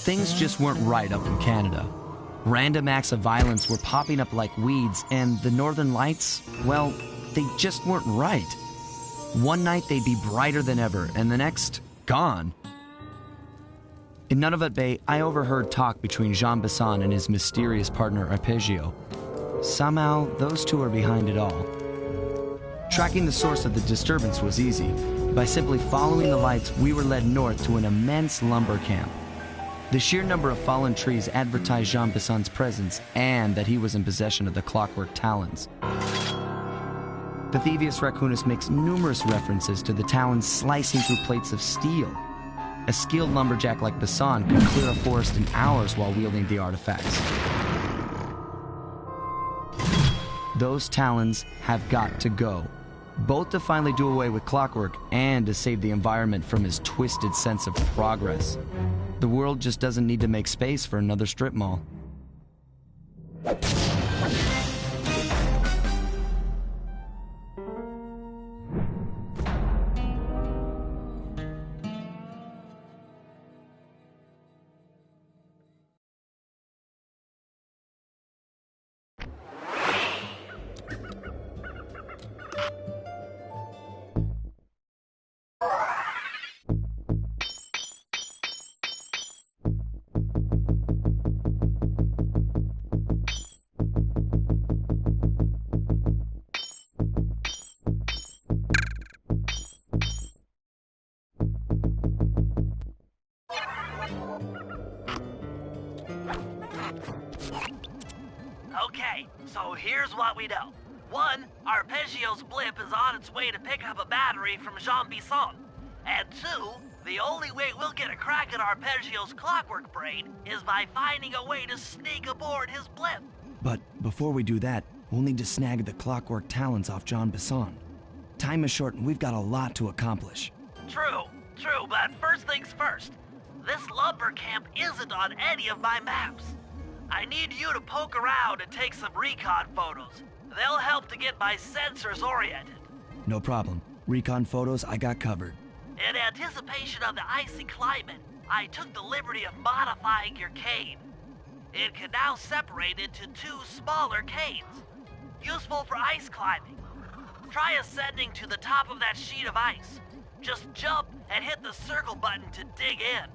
Things just weren't right up in Canada. Random acts of violence were popping up like weeds, and the Northern Lights, well, they just weren't right. One night they'd be brighter than ever, and the next, gone. In Nunavut Bay, I overheard talk between Jean Bisson and his mysterious partner Arpeggio. Somehow, those two are behind it all. Tracking the source of the disturbance was easy. By simply following the lights, we were led north to an immense lumber camp. The sheer number of fallen trees advertised Jean Bisson's presence and that he was in possession of the clockwork talons. The Thieves Raccoonus makes numerous references to the talons slicing through plates of steel. A skilled lumberjack like Bisson could clear a forest in hours while wielding the artifacts. Those talons have got to go, both to finally do away with clockwork and to save the environment from his twisted sense of progress. The world just doesn't need to make space for another strip mall. Okay, so here's what we know. 1, Arpeggio's blip is on its way to pick up a battery from Jean Bisson. And 2, the only way we'll get a crack at Arpeggio's clockwork brain is by finding a way to sneak aboard his blip. But before we do that, we'll need to snag the clockwork talons off Jean Bisson. Time is short and we've got a lot to accomplish. True, but first things first. This lumber camp isn't on any of my maps. I need you to poke around and take some recon photos. They'll help to get my sensors oriented. No problem. Recon photos I got covered. In anticipation of the icy climate, I took the liberty of modifying your cane. It can now separate into 2 smaller canes, useful for ice climbing. Try ascending to the top of that sheet of ice. Just jump and hit the circle button to dig in.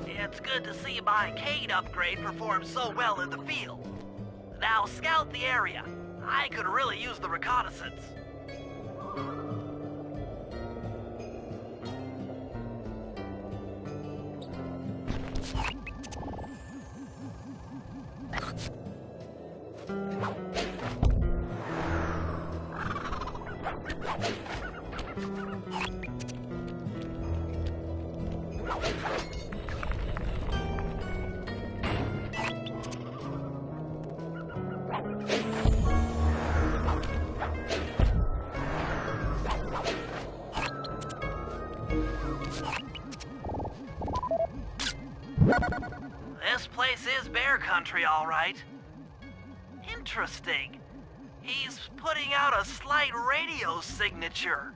It's good to see my arcade upgrade perform so well in the field. Now scout the area. I could really use the reconnaissance. This place is bear country, all right. Interesting. He's putting out a slight radio signature.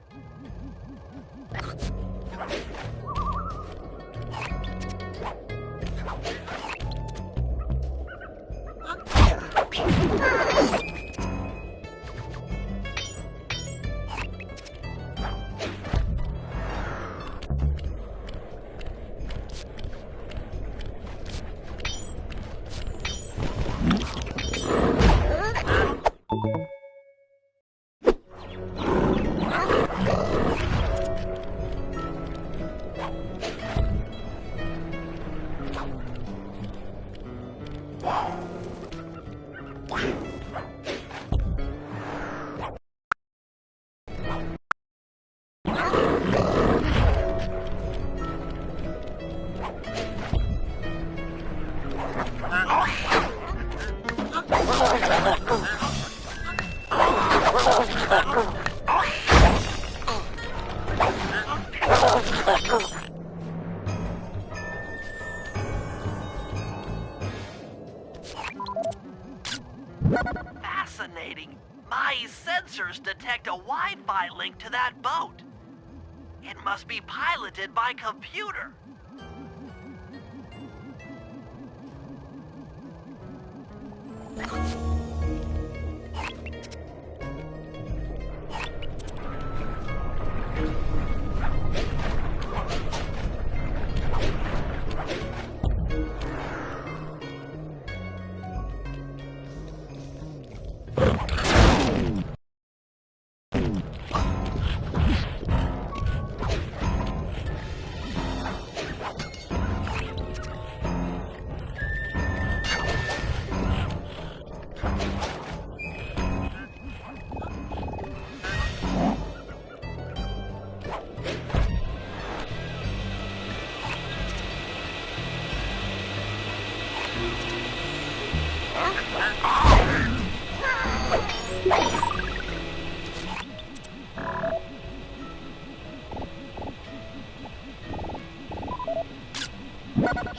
Fascinating. My sensors detect a Wi-Fi link to that boat. It must be piloted by computer.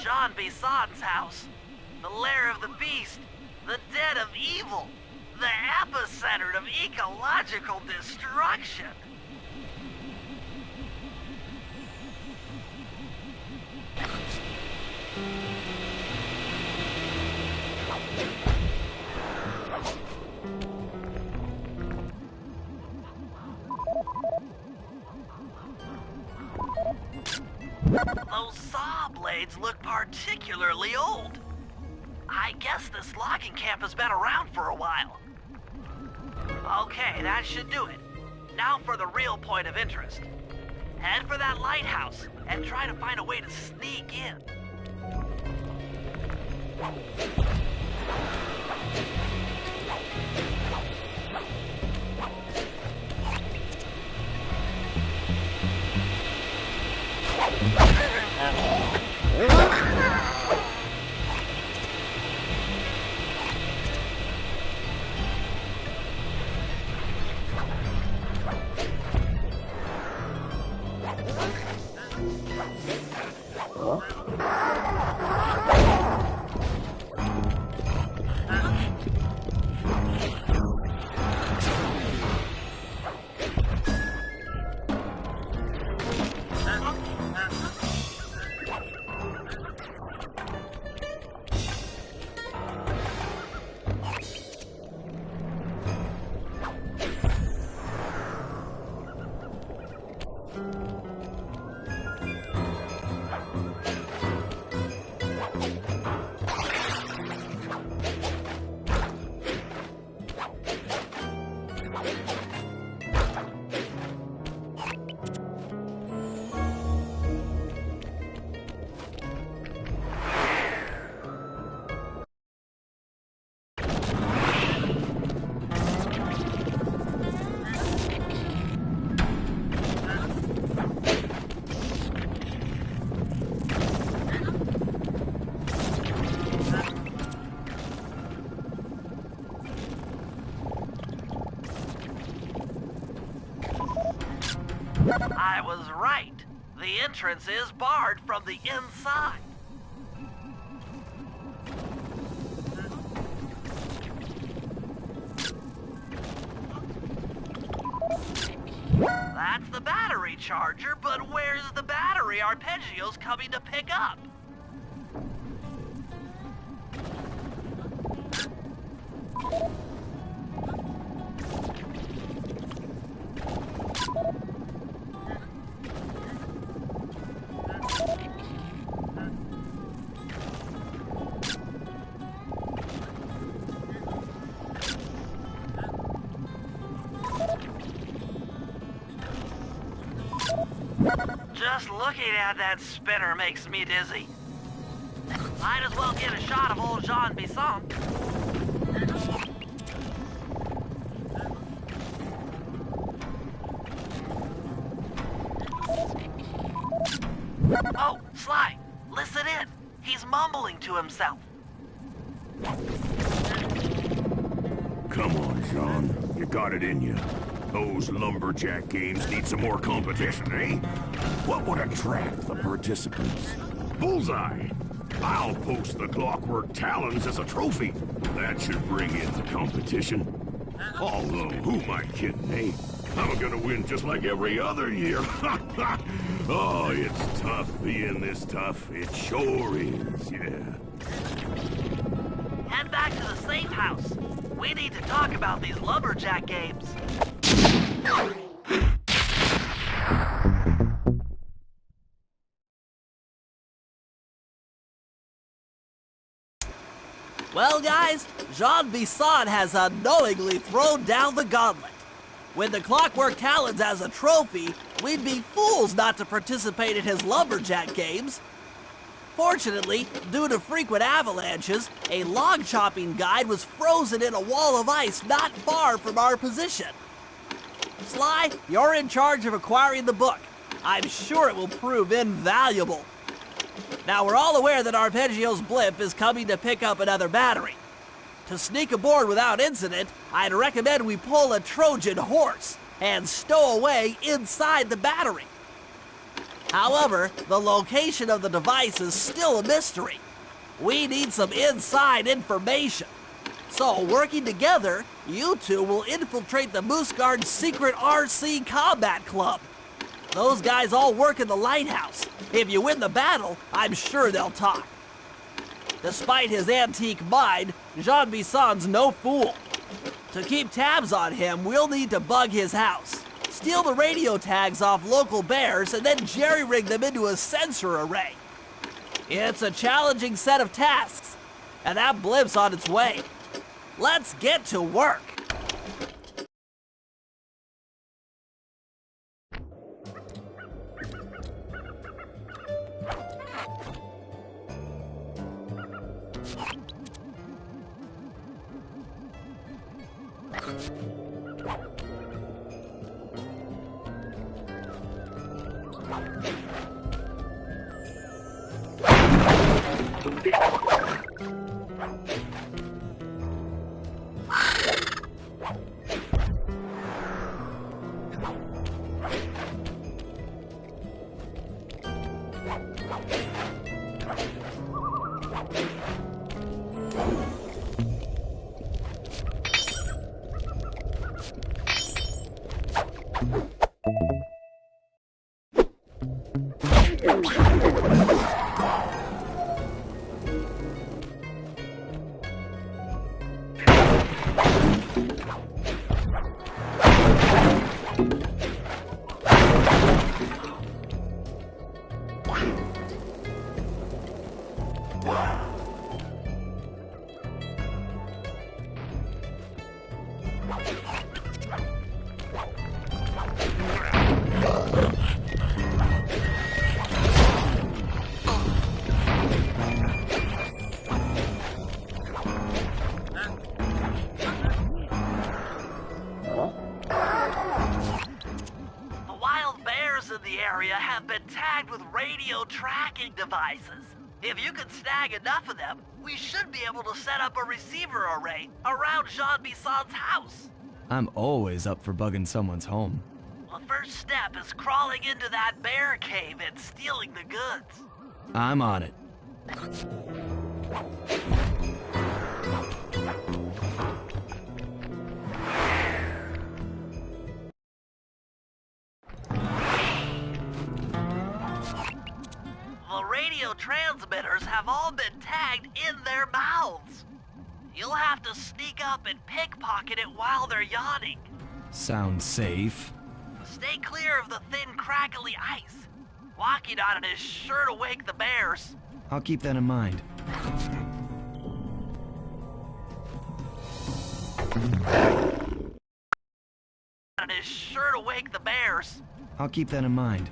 John Bison's house. The lair of the beast. The den of evil. The epicenter of ecological destruction. Those saw blades look particularly old. I guess this logging camp has been around for a while. Okay, that should do it. Now for the real point of interest. Head for that lighthouse and try to find a way to sneak in. I was right. The entrance is barred from the inside. That's the battery charger, but where's the battery Arpeggio's coming to pick up? Just looking at that spinner makes me dizzy. Might as well get a shot of old Jean Bisson. Oh, Sly, listen in. He's mumbling to himself. Come on, Jean. You got it in you. Those lumberjack games need some more competition, eh? What would attract the participants? Bullseye! I'll post the Clockwork Talons as a trophy. That should bring in the competition. Although, who am I kidding, eh? I'm gonna win just like every other year. Oh, it's tough being this tough. It sure is, yeah. Head back to the safe house. We need to talk about these lumberjack games. Well, guys, Jean Bisson has unknowingly thrown down the gauntlet. With the Clockwork Talons as a trophy, we'd be fools not to participate in his lumberjack games. Fortunately, due to frequent avalanches, a log chopping guide was frozen in a wall of ice not far from our position. Sly, you're in charge of acquiring the book. I'm sure it will prove invaluable. Now, we're all aware that Arpeggio's blimp is coming to pick up another battery. To sneak aboard without incident, I'd recommend we pull a Trojan horse and stow away inside the battery. However, the location of the device is still a mystery. We need some inside information. So, working together, you two will infiltrate the Moose Guard's secret RC Combat Club. Those guys all work in the lighthouse. If you win the battle, I'm sure they'll talk. Despite his antique mind, Jean Bisson's no fool. To keep tabs on him, we'll need to bug his house, steal the radio tags off local bears, and then jerry-rig them into a sensor array. It's a challenging set of tasks, and that blimp's on its way. Let's get to work. Tracking devices. If you can snag enough of them, we should be able to set up a receiver array around Jean Bisson's house. I'm always up for bugging someone's home. The first step is crawling into that bear cave and stealing the goods. I'm on it. The radio transmitters have all been tagged in their mouths. You'll have to sneak up and pickpocket it while they're yawning. Sounds safe. Stay clear of the thin, crackly ice. Walking on it is sure to wake the bears. I'll keep that in mind. It is sure to wake the bears. I'll keep that in mind.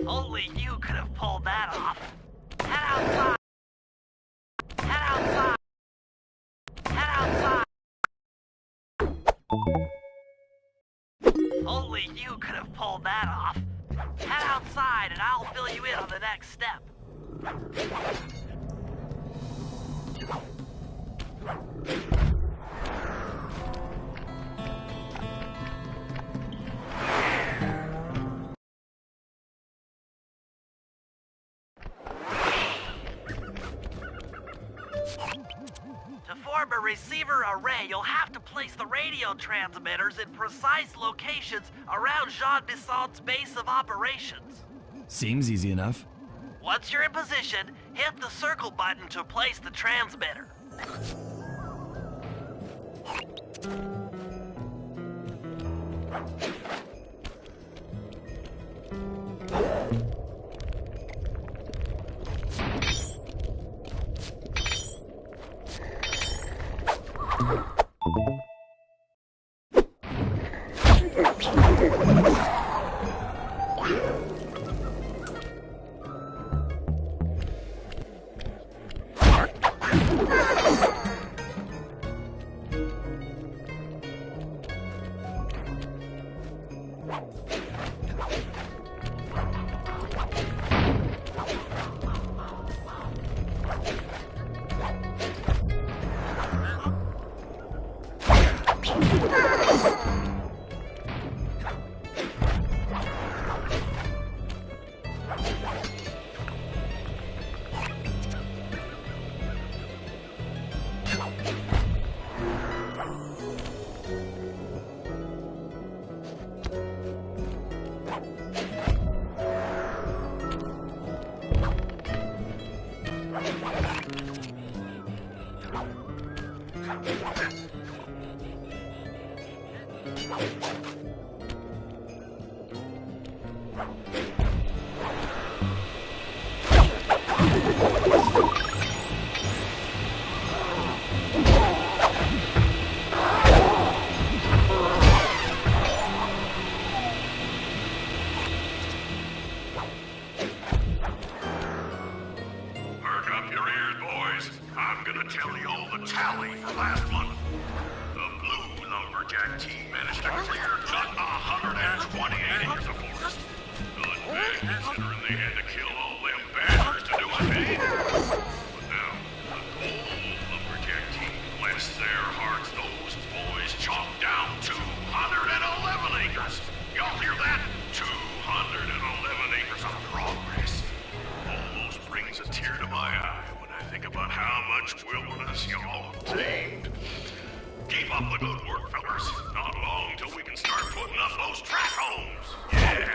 Only you could have pulled that off. Head outside. Head outside. Head outside. Only you could have pulled that off. Head outside and I'll fill you in on the next step. To form a receiver array, you'll have to place the radio transmitters in precise locations around Jean Bissant's base of operations. Seems easy enough. Once you're in position, hit the circle button to place the transmitter. tell you all the tally for last month. The blue lumberjack team managed to clear just 128 acres of forest. Good thing, considering they had to kill all them badgers to do it, eh? But now, the gold lumberjack team, bless their hearts, those boys chopped down 211 acres. Y'all hear that? 211 acres of progress. Almost brings a tear to my eye when I think about how much wilderness y'all tamed. Keep up the good work, fellas. Not long till we can start putting those track homes! Yeah!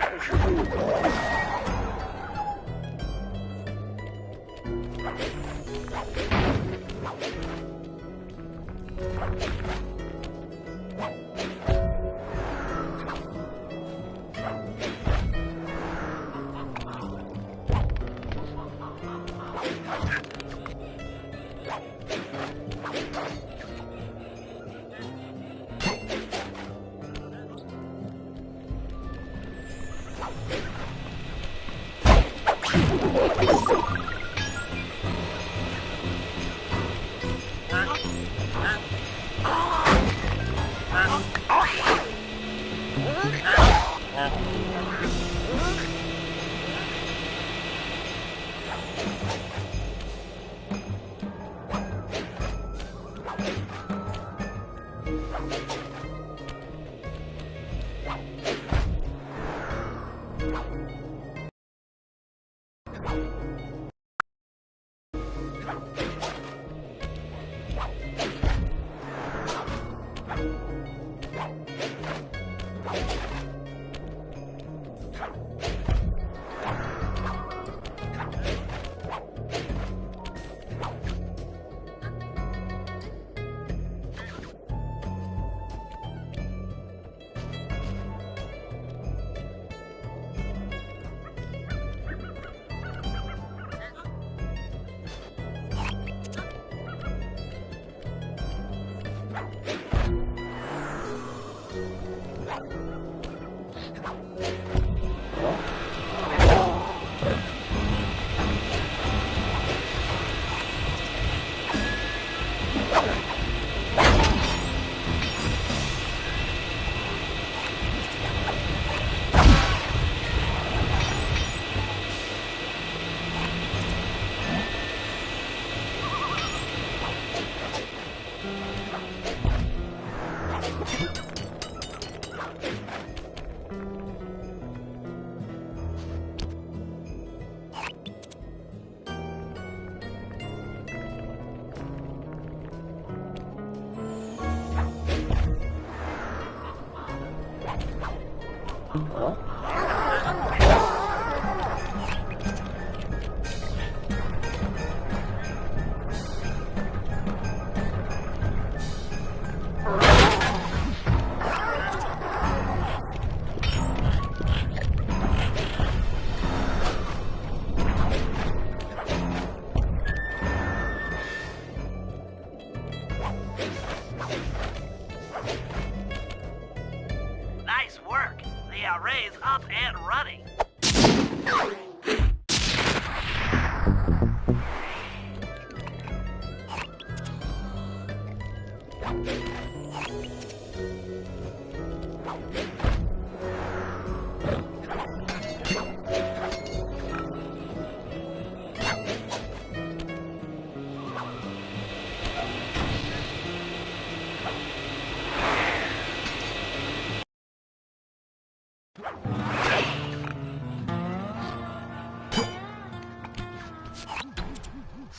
Nice work. The array's up and running.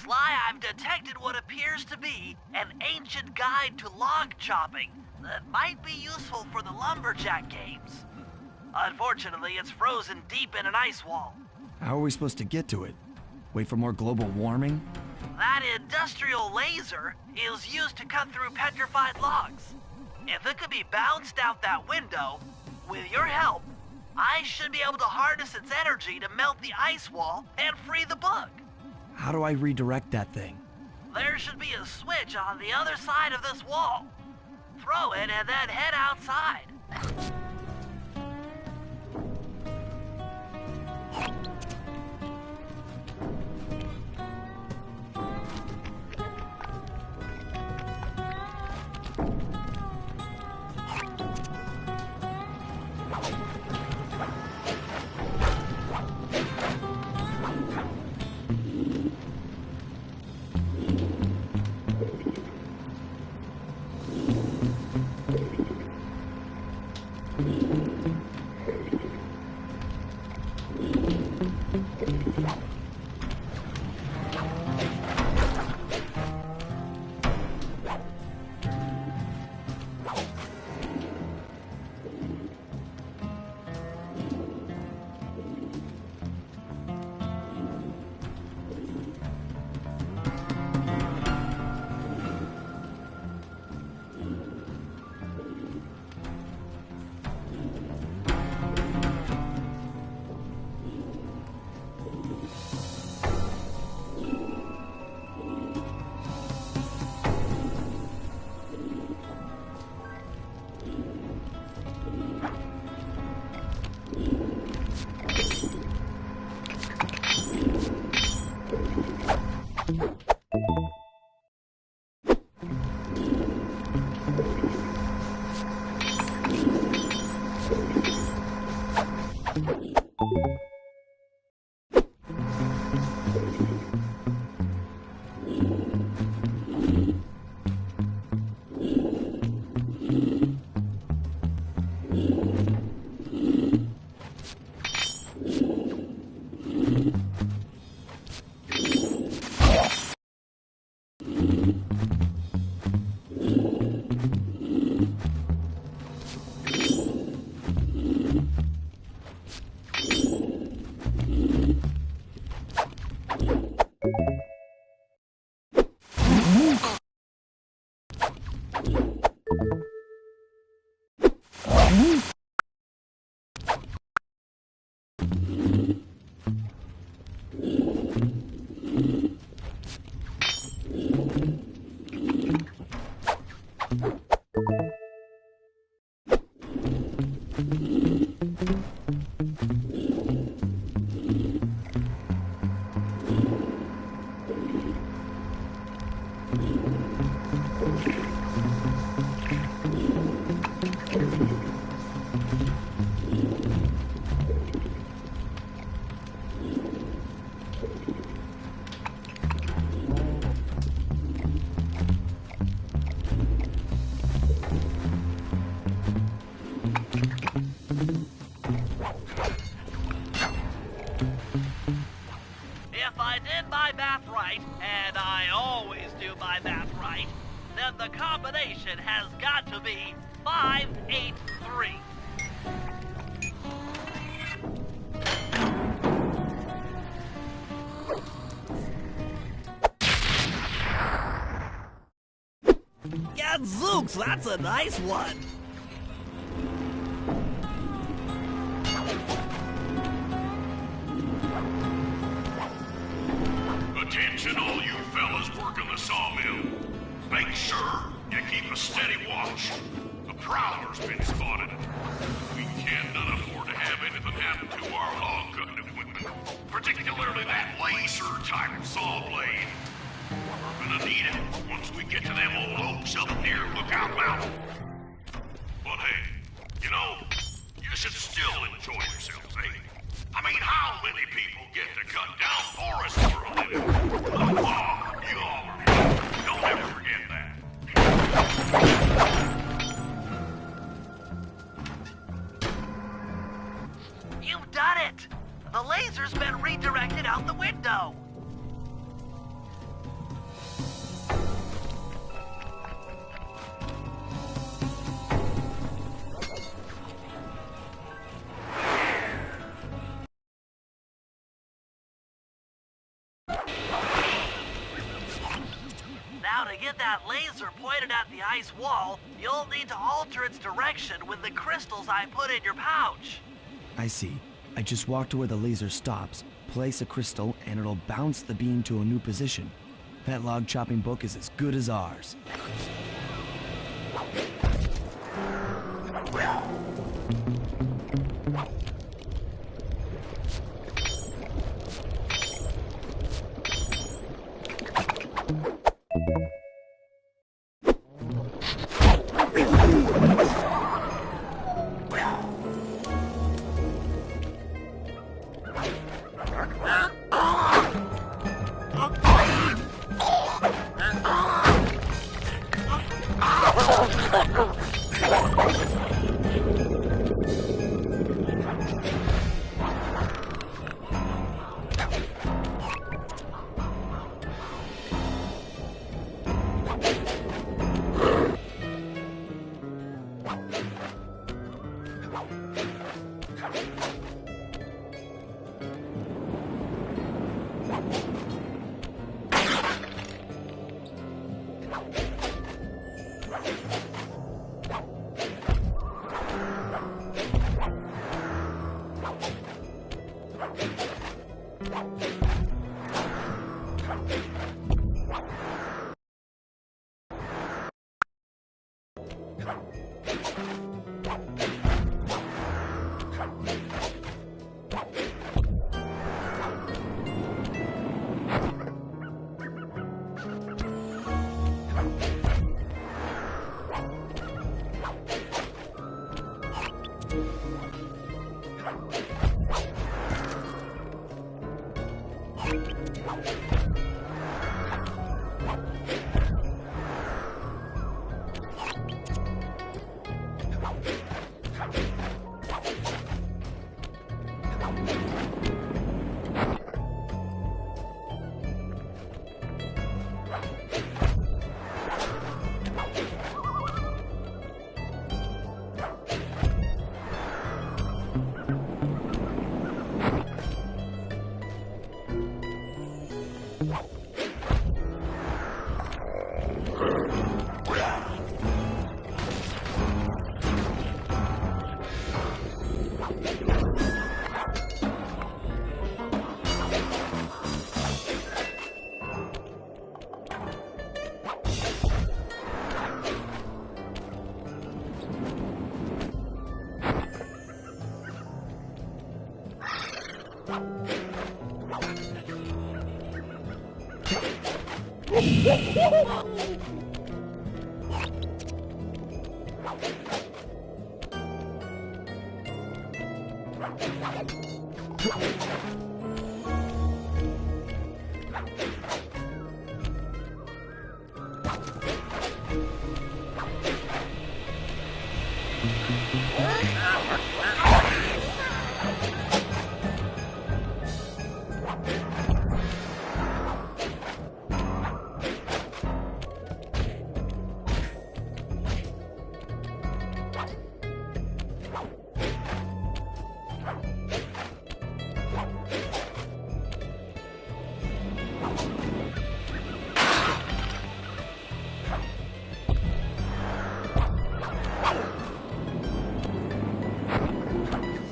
Sly, I've detected what appears to be an ancient guide to log chopping that might be useful for the lumberjack games. Unfortunately, it's frozen deep in an ice wall. How are we supposed to get to it? Wait for more global warming? That industrial laser is used to cut through petrified logs. If it could be bounced out that window, with your help, I should be able to harness its energy to melt the ice wall and free the bug. How do I redirect that thing? There should be a switch on the other side of this wall. Throw it and then head outside. If I did my math right, and I always do my math right, then the combination has got to be 583. Gadzooks, that's a nice one. Attention all you fellas working the sawmill. Make sure you keep a steady watch. A prowler's been spotted. We cannot afford to have anything happen to our log cutting equipment, particularly that laser-type saw blade. We're gonna need it once we get to them old oaks up near Lookout Mountain. But hey, you know, you should still enjoy yourselves, eh? I mean, how many people get to cut down forests for a living? Oh, you all are. Don't ever forget that. You've done it! The laser's been redirected out the window. Now to get that laser pointed at the ice wall, you'll need to alter its direction with the crystals I put in your pouch. I see. I just walk to where the laser stops, place a crystal, and it'll bounce the beam to a new position. That log chopping book is as good as ours.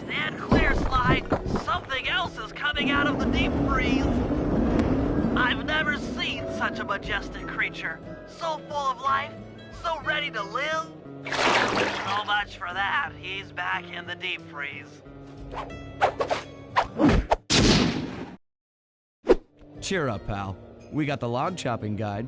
Stand clear, Sly. Something else is coming out of the deep freeze. I've never seen such a majestic creature. So full of life, so ready to live. So much for that. He's back in the deep freeze. Cheer up, pal. We got the log chopping guide.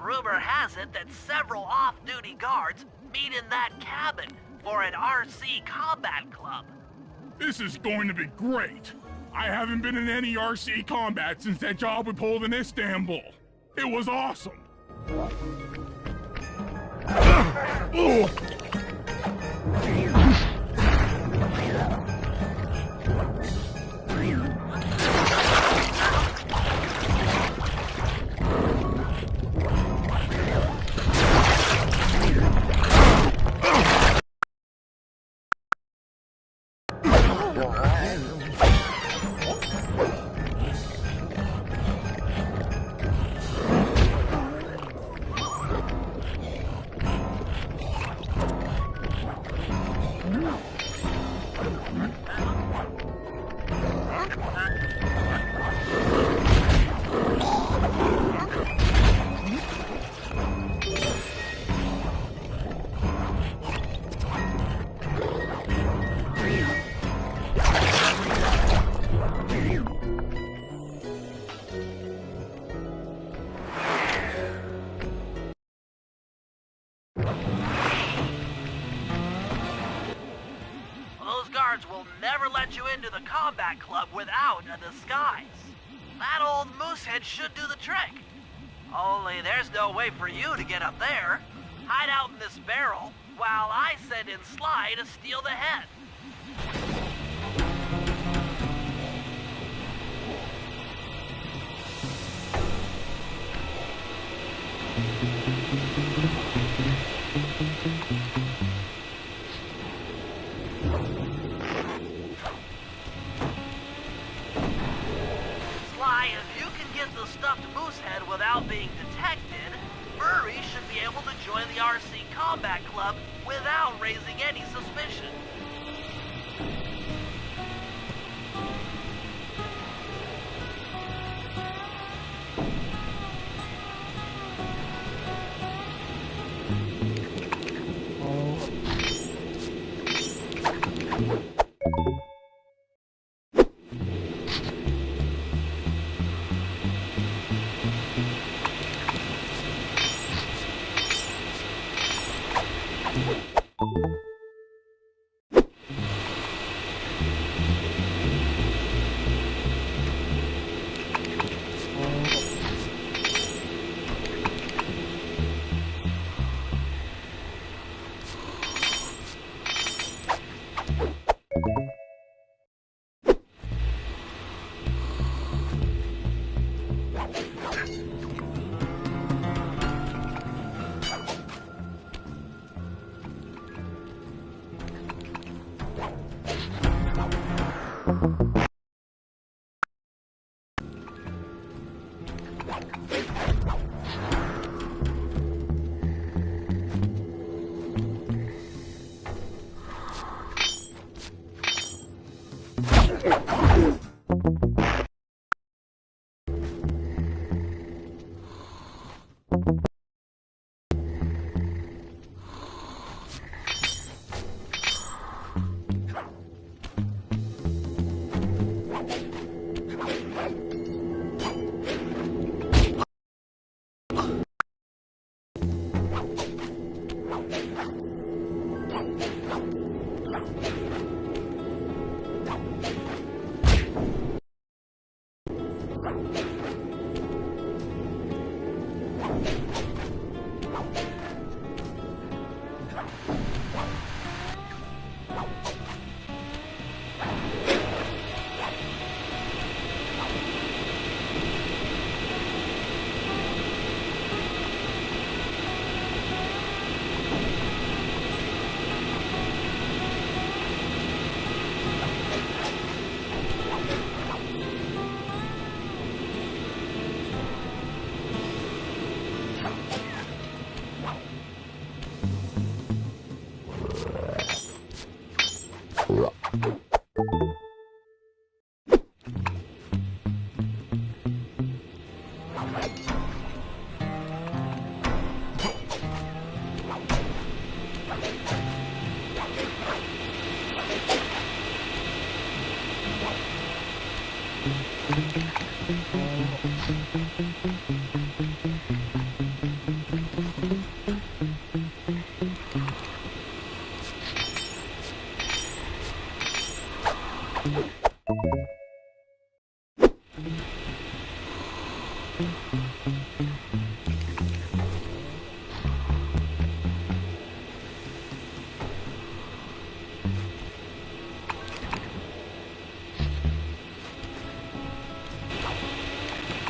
Rumor has it that several off-duty guards meet in that cabin for an RC combat club. This is going to be great. I haven't been in any RC combat since that job we pulled in Istanbul. It was awesome. never let you into the combat club without a disguise. That old moosehead should do the trick. Only there's no way for you to get up there. Hide out in this barrel while I send in Sly to steal the head. Sly, if you can get the stuffed moosehead without being detected, Furry should be able to join the RC Combat Club without raising any suspicion.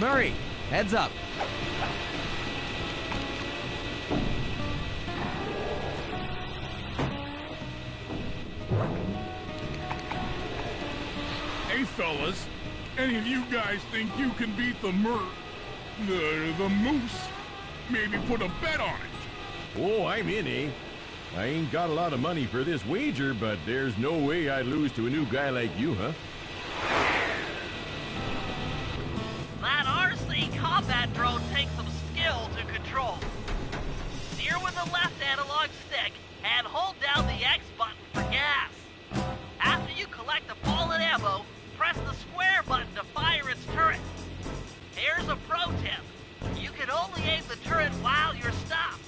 Murray, heads up. Hey, fellas, any of you guys think you can beat the moose? Maybe put a bet on it. Oh, I'm in, eh? I ain't got a lot of money for this wager, but there's no way I'd lose to a new guy like you, huh? That RC combat drone takes some skill to control. Steer with the left analog stick and hold down the X button for gas. After you collect the fallen ammo, press the square button to fire its turret. Here's a pro tip. You can only aim the turret while you're stopped.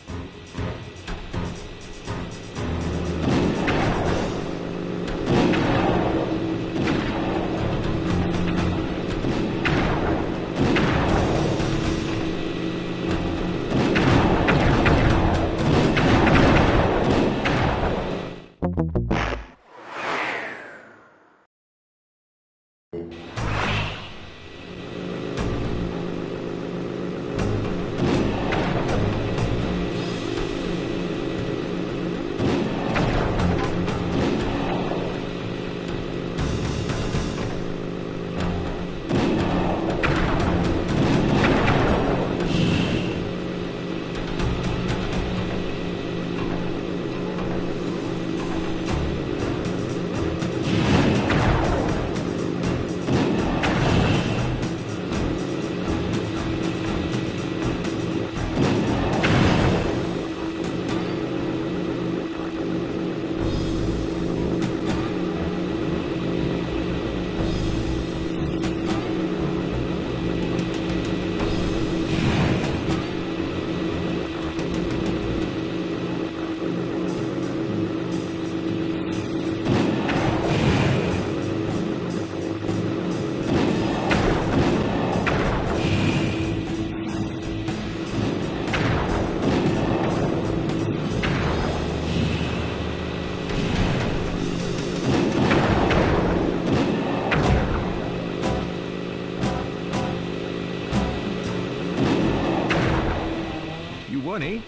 one, eh?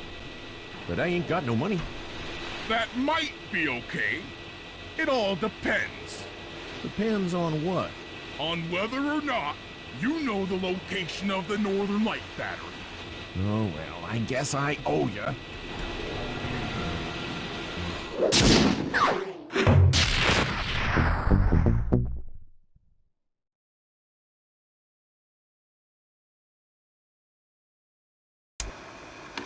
But I ain't got no money. That might be okay. It all depends. Depends on what? On whether or not you know the location of the Northern Light Battery. Oh, well, I guess I owe ya.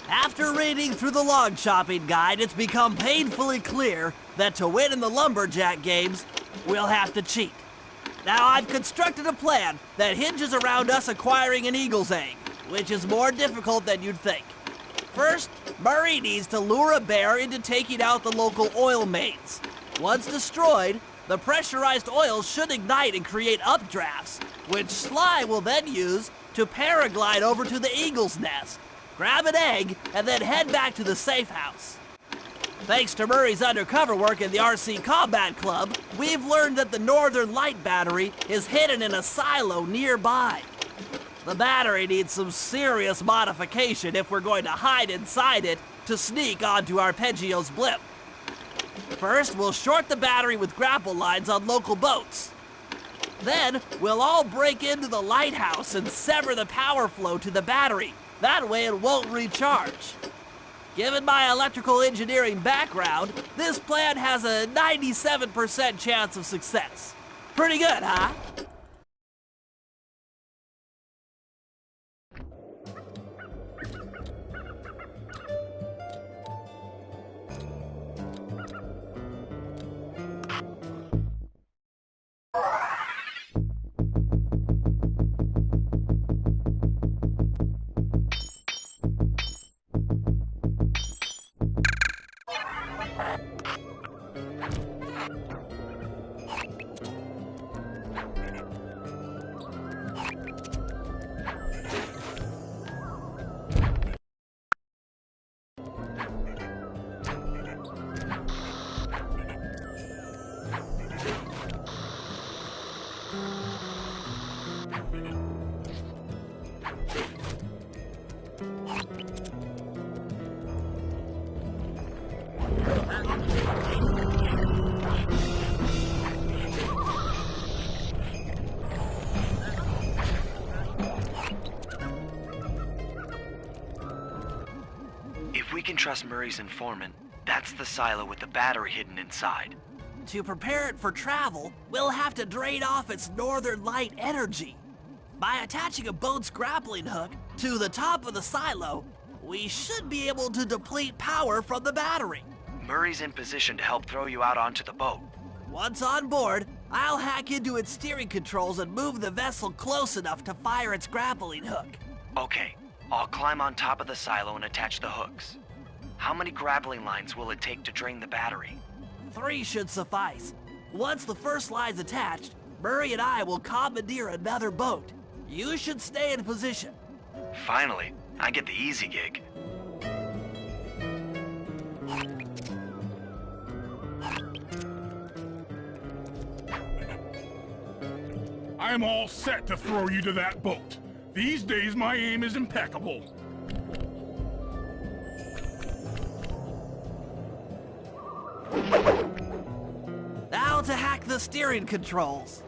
After reading through the log chopping guide, it's become painfully clear that to win in the lumberjack games, we'll have to cheat. Now, I've constructed a plan that hinges around us acquiring an eagle's egg, which is more difficult than you'd think. First, Murray needs to lure a bear into taking out the local oil mains. Once destroyed, the pressurized oil should ignite and create updrafts, which Sly will then use to paraglide over to the eagle's nest, grab an egg, and then head back to the safe house. Thanks to Murray's undercover work in the RC Combat Club, we've learned that the Northern Light Battery is hidden in a silo nearby. The battery needs some serious modification if we're going to hide inside it to sneak onto Arpeggio's blimp. First, we'll short the battery with grapple lines on local boats. Then, we'll all break into the lighthouse and sever the power flow to the battery. That way it won't recharge. Given my electrical engineering background, this plan has a 97% chance of success. Pretty good, huh? If we can trust Murray's informant, that's the silo with the battery hidden inside. To prepare it for travel, we'll have to drain off its northern light energy. By attaching a boat's grappling hook to the top of the silo, we should be able to deplete power from the battery. Murray's in position to help throw you out onto the boat. Once on board, I'll hack into its steering controls and move the vessel close enough to fire its grappling hook. Okay, I'll climb on top of the silo and attach the hooks. How many grappling lines will it take to drain the battery? 3 should suffice. Once the first line's attached, Murray and I will commandeer another boat. You should stay in position. Finally, I get the easy gig. I'm all set to throw you to that boat. These days, my aim is impeccable. Now to hack the steering controls.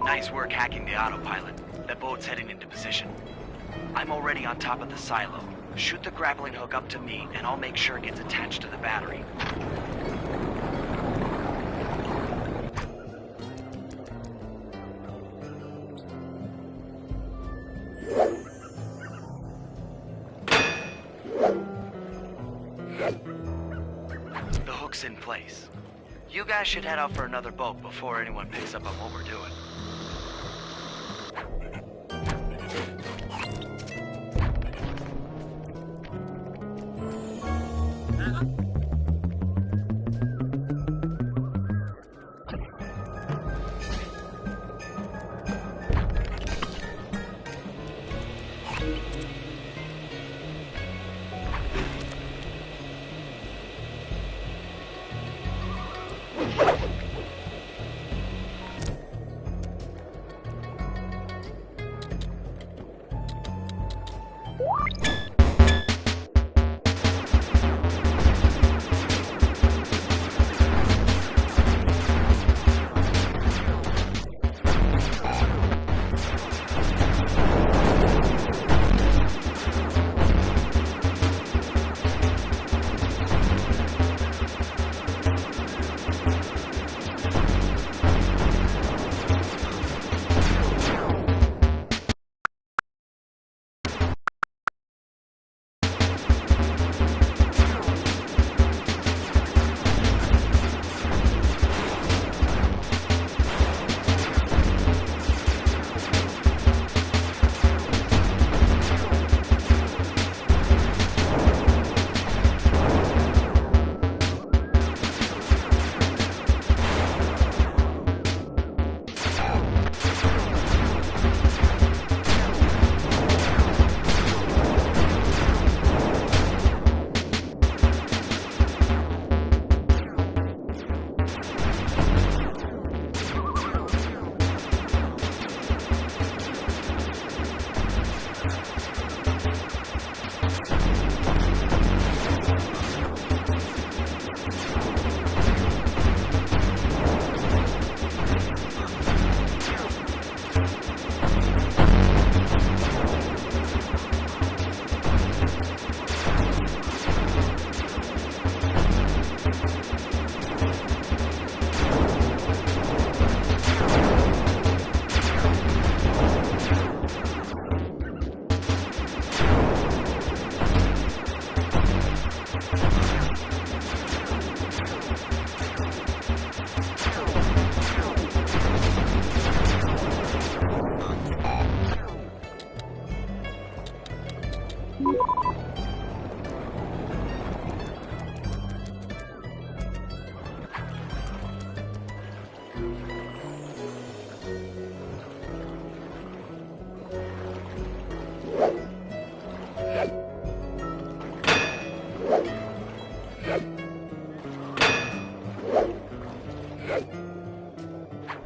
Nice work hacking the autopilot. That boat's heading into position. I'm already on top of the silo. Shoot the grappling hook up to me, and I'll make sure it gets attached to the battery. The hook's in place. You guys should head out for another boat before anyone picks up on what we're doing.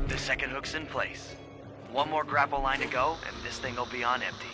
The second hook's in place. One more grapple line to go, and this thing will be on empty.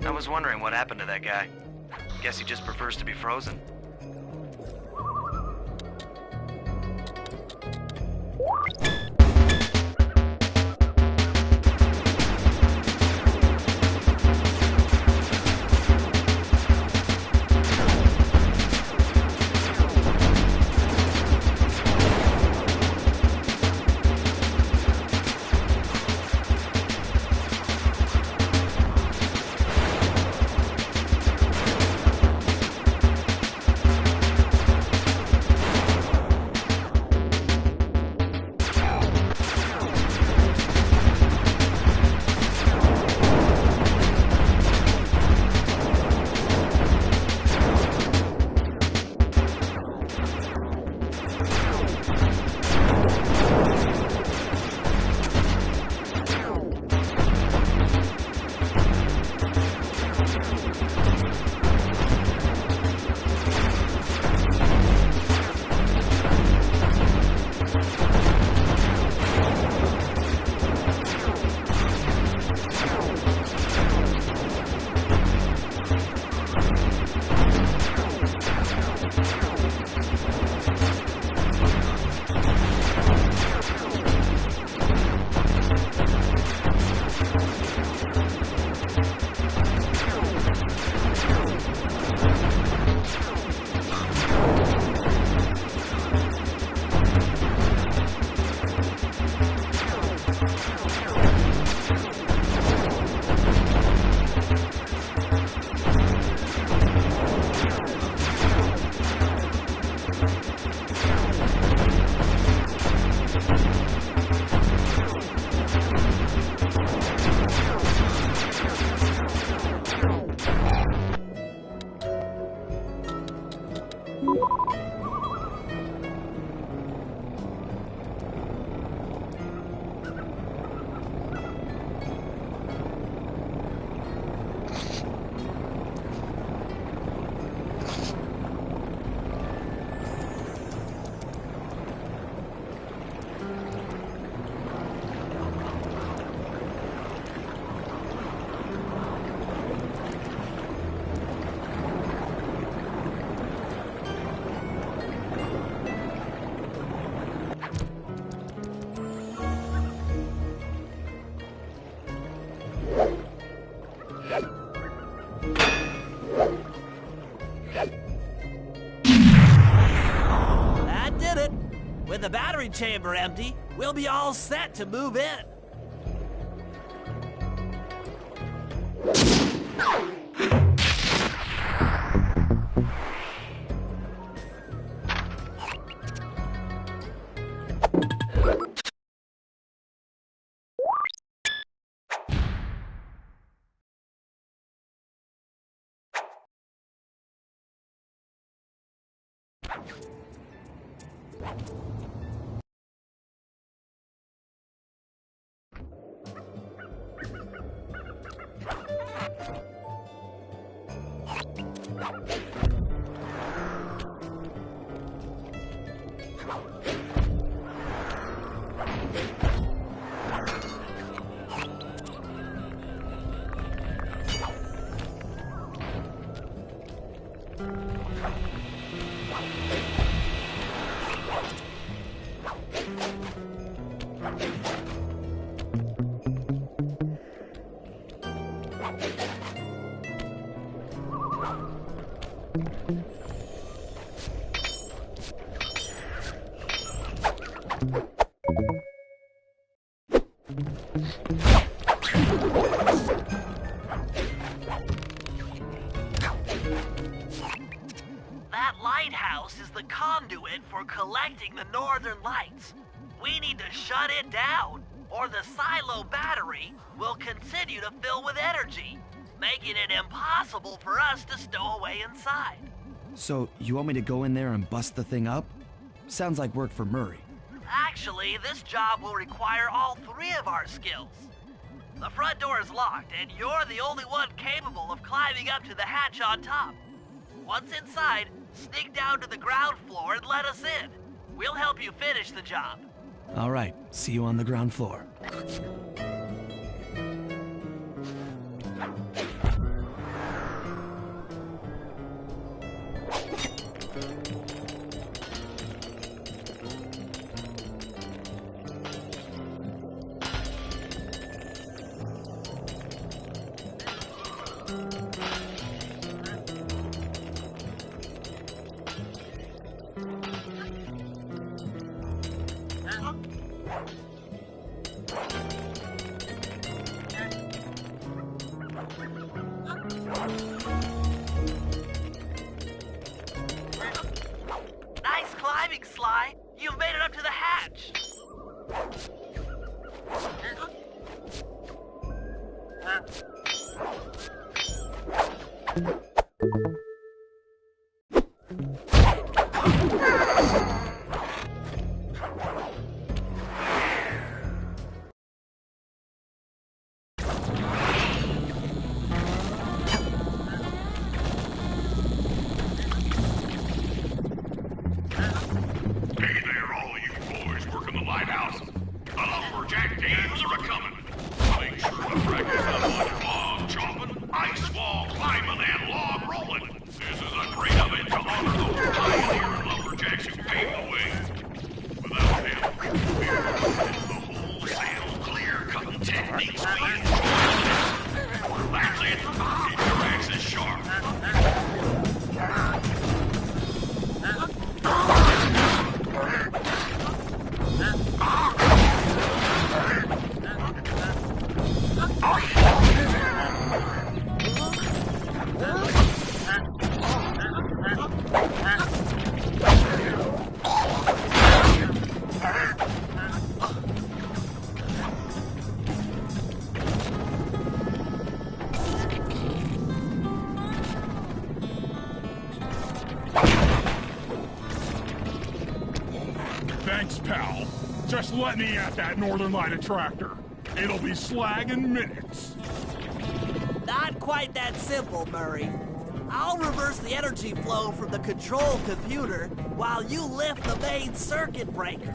I was wondering what happened to that guy. Guess he just prefers to be frozen. battery chamber empty, we'll be all set to move in. That lighthouse is the conduit for collecting the northern lights. We need to shut it down, or the silo battery will continue to fill with energy, making it impossible for us to stow away inside. So, you want me to go in there and bust the thing up? Sounds like work for Murray. Actually, this job will require all three of our skills. The front door is locked, and you're the only one capable of climbing up to the hatch on top. Once inside, sneak down to the ground floor and let us in. We'll help you finish the job. All right, see you on the ground floor. Nice climbing, Sly. You've made it up to the hatch. Hey there, all you boys working the lighthouse. The lumberjack games are a-coming. Make sure the wreck is not much log chopping, ice wall climbing, and log rolling. This is a great event to honor those pioneer lumberjacks who paved the way. Without them, we the wholesale clear-cutting techniques we enjoy. That's it. Keep your axes sharp. Thanks, pal. Just let me at that Northern Light attractor. It'll be slag in minutes. Not quite that simple, Murray. I'll reverse the energy flow from the control computer while you lift the main circuit breaker.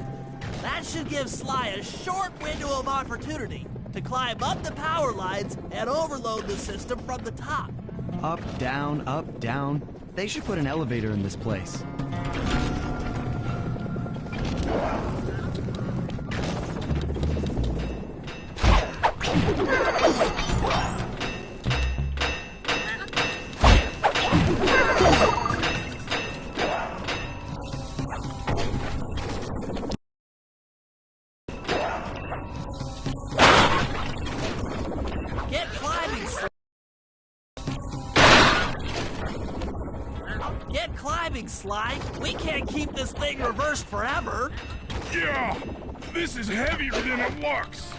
That should give Sly a short window of opportunity to climb up the power lines and overload the system from the top. Up, down, up, down. They should put an elevator in this place. driving, Sly. We can't keep this thing reversed forever. Yeah, this is heavier than it looks.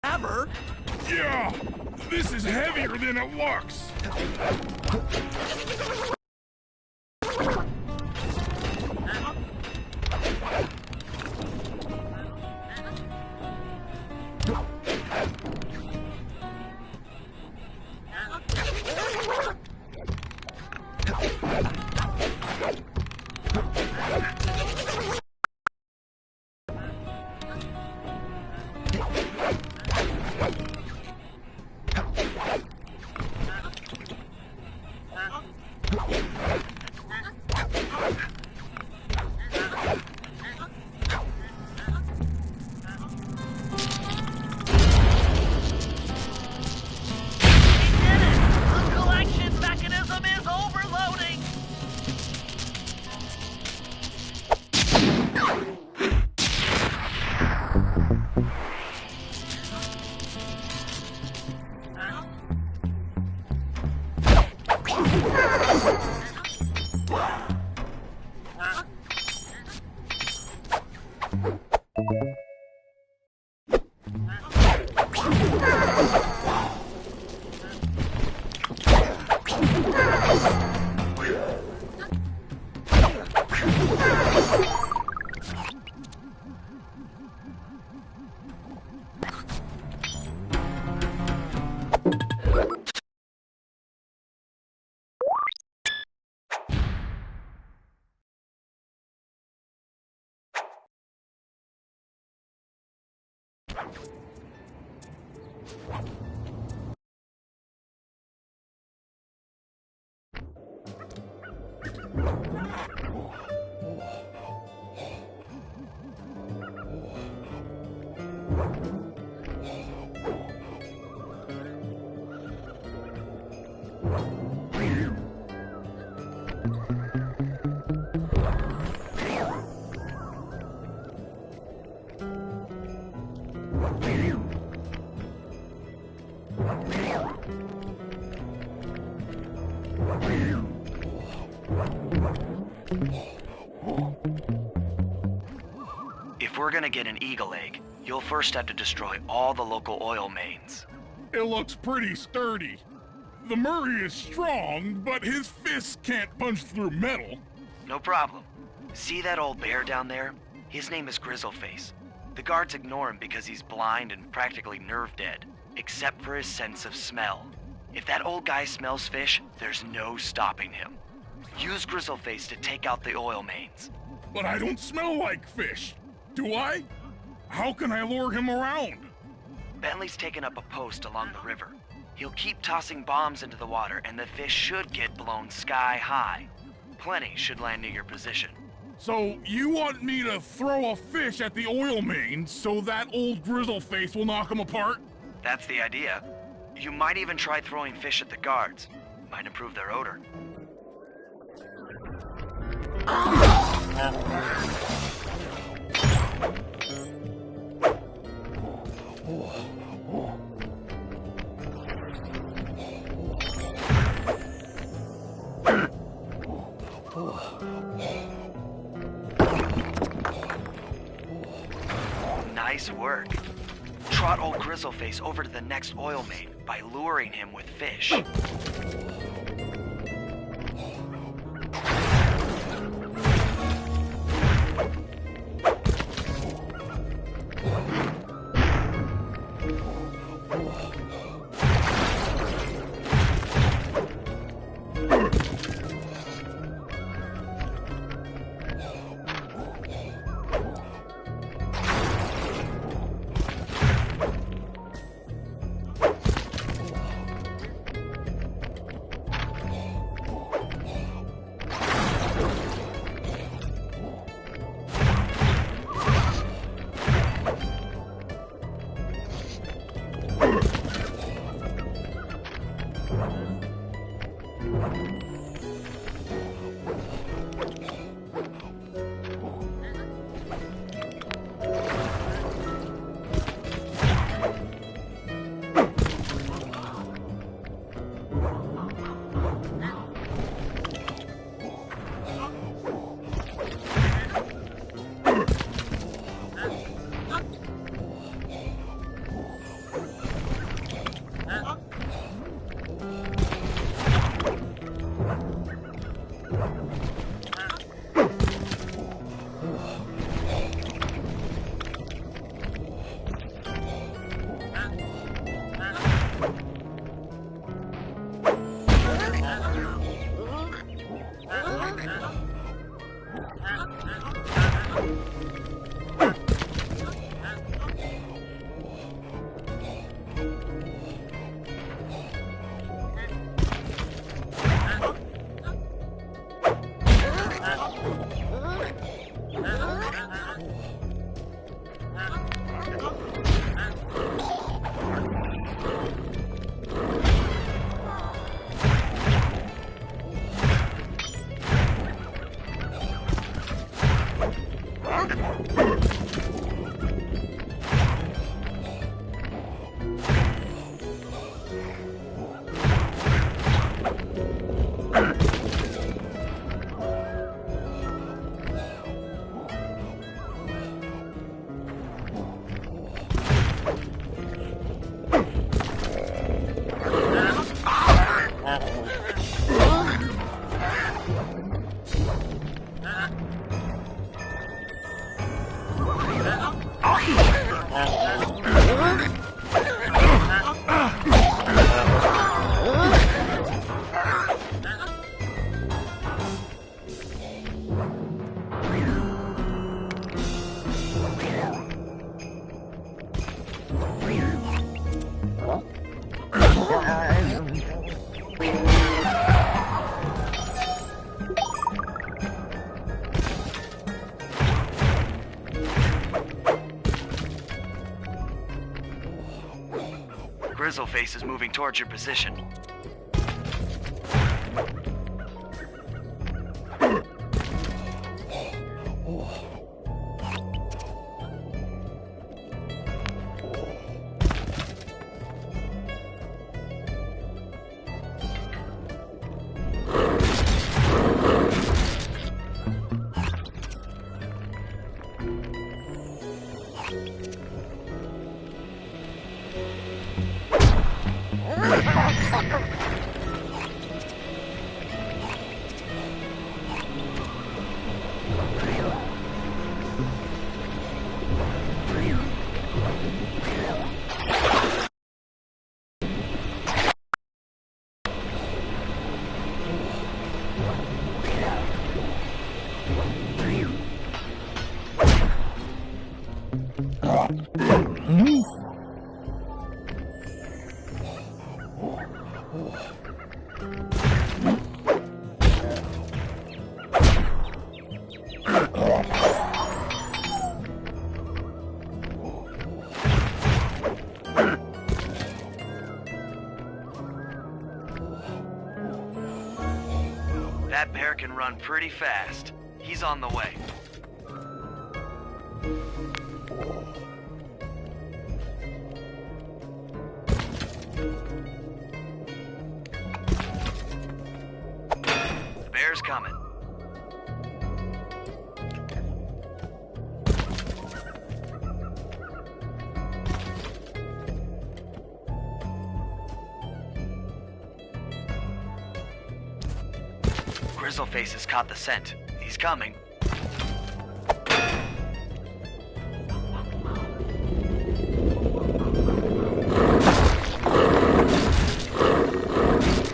Ever? Yeah, this is heavier than it looks. If we're gonna get an eagle egg, you'll first have to destroy all the local oil mains. It looks pretty sturdy. The Murray is strong, but his fists can't punch through metal. No problem. See that old bear down there? His name is Grizzleface. The guards ignore him because he's blind and practically nerve dead, except for his sense of smell. If that old guy smells fish, there's no stopping him. Use Grizzleface to take out the oil mains. But I don't smell like fish, do I? How can I lure him around? Bentley's taken up a post along the river. He'll keep tossing bombs into the water, and the fish should get blown sky high. Plenty should land near your position. So you want me to throw a fish at the oil mains so that old Grizzleface will knock him apart? That's the idea. You might even try throwing fish at the guards. Might improve their odor. Nice work. Trot old Grizzleface over to the next oil main by luring him with fish. Grizzleface is moving towards your position. That bear can run pretty fast. He's on the way. The bear's coming. Grizzleface has caught the scent. He's coming.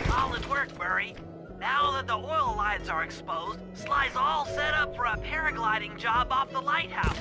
Solid work, Murray. Now that the oil lines are exposed, Sly's all set up for a paragliding job off the lighthouse.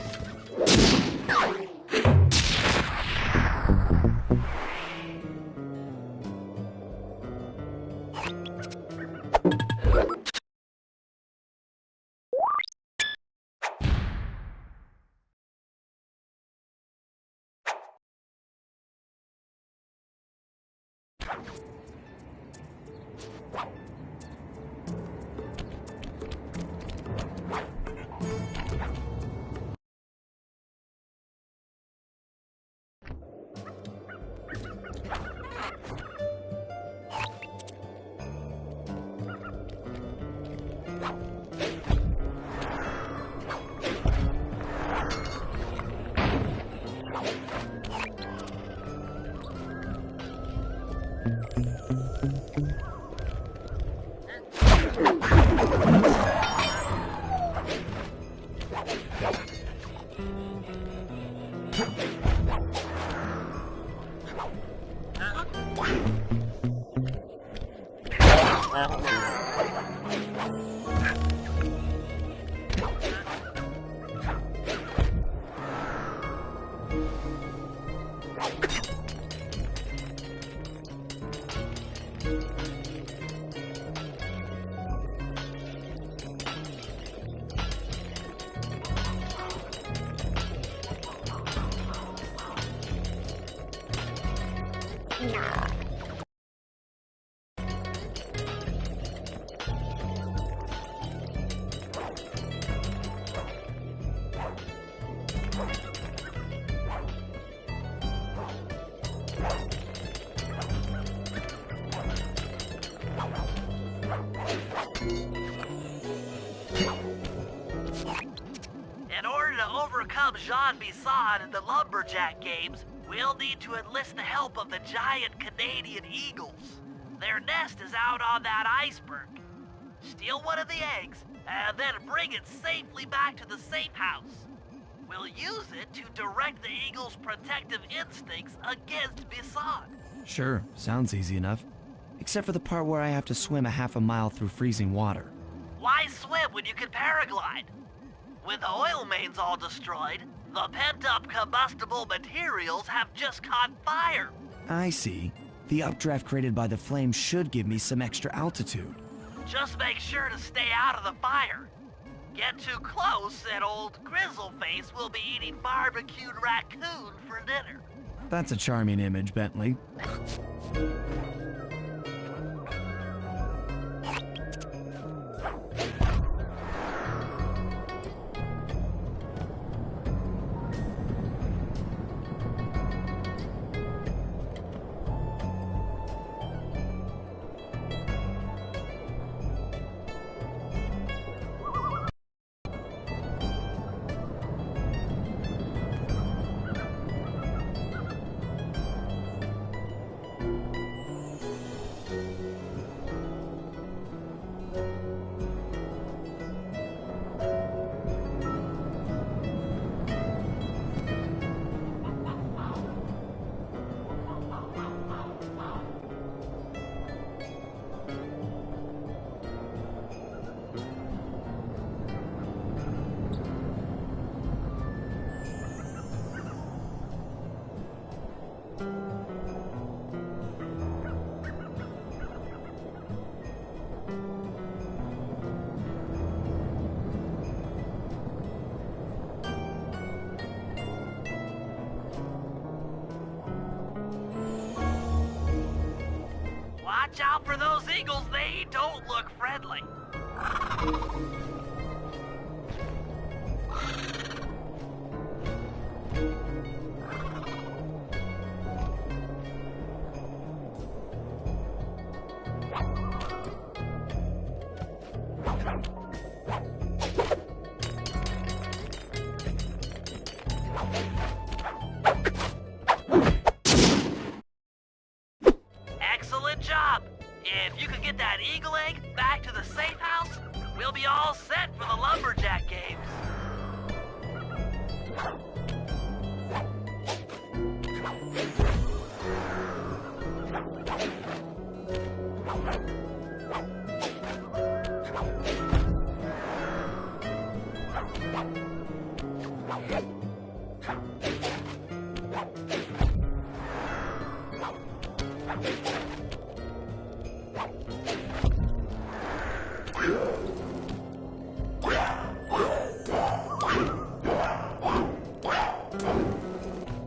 In order to overcome Jean Bisson in the Lumberjack games, we'll need to enlist the help of the giant Canadian eagles. Their nest is out on that iceberg. Steal one of the eggs, and then bring it safely back to the safe house. We'll use it to direct the eagle's protective instincts against Bisson. Sure, sounds easy enough. Except for the part where I have to swim a half a mile through freezing water. Why swim when you can paraglide? With the oil mains all destroyed, the pent-up combustible materials have just caught fire. I see. The updraft created by the flames should give me some extra altitude. Just make sure to stay out of the fire. Get too close and old Grizzleface will be eating barbecued raccoon for dinner. That's a charming image, Bentley. Watch out for those eagles, they don't look friendly. Excellent job! If you could get that eagle egg back to the safe house, we'll be all set for the Lumberjack games.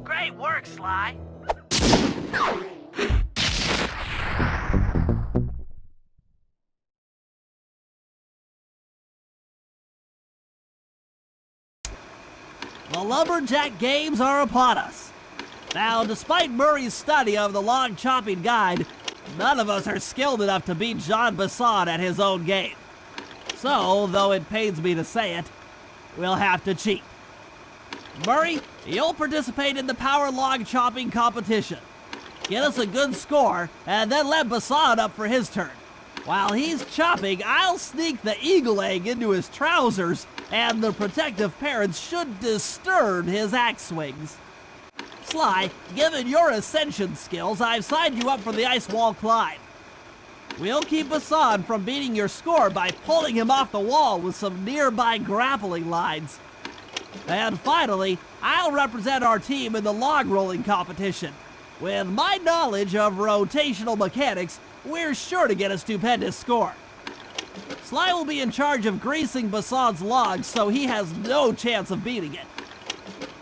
Great work, Sly. The Lumberjack games are upon us. Now, despite Murray's study of the log chopping guide, none of us are skilled enough to beat Jean Bisson at his own game. So, though it pains me to say it, we'll have to cheat. Murray, you'll participate in the power log chopping competition. Get us a good score, and then let Bisson up for his turn. While he's chopping, I'll sneak the eagle egg into his trousers, and the protective parents should disturb his axe swings. Sly, given your ascension skills, I've signed you up for the ice wall climb. We'll keep Bisson from beating your score by pulling him off the wall with some nearby grappling lines. And finally, I'll represent our team in the log rolling competition. With my knowledge of rotational mechanics, we're sure to get a stupendous score. Sly will be in charge of greasing Bisson's logs, so he has no chance of beating it.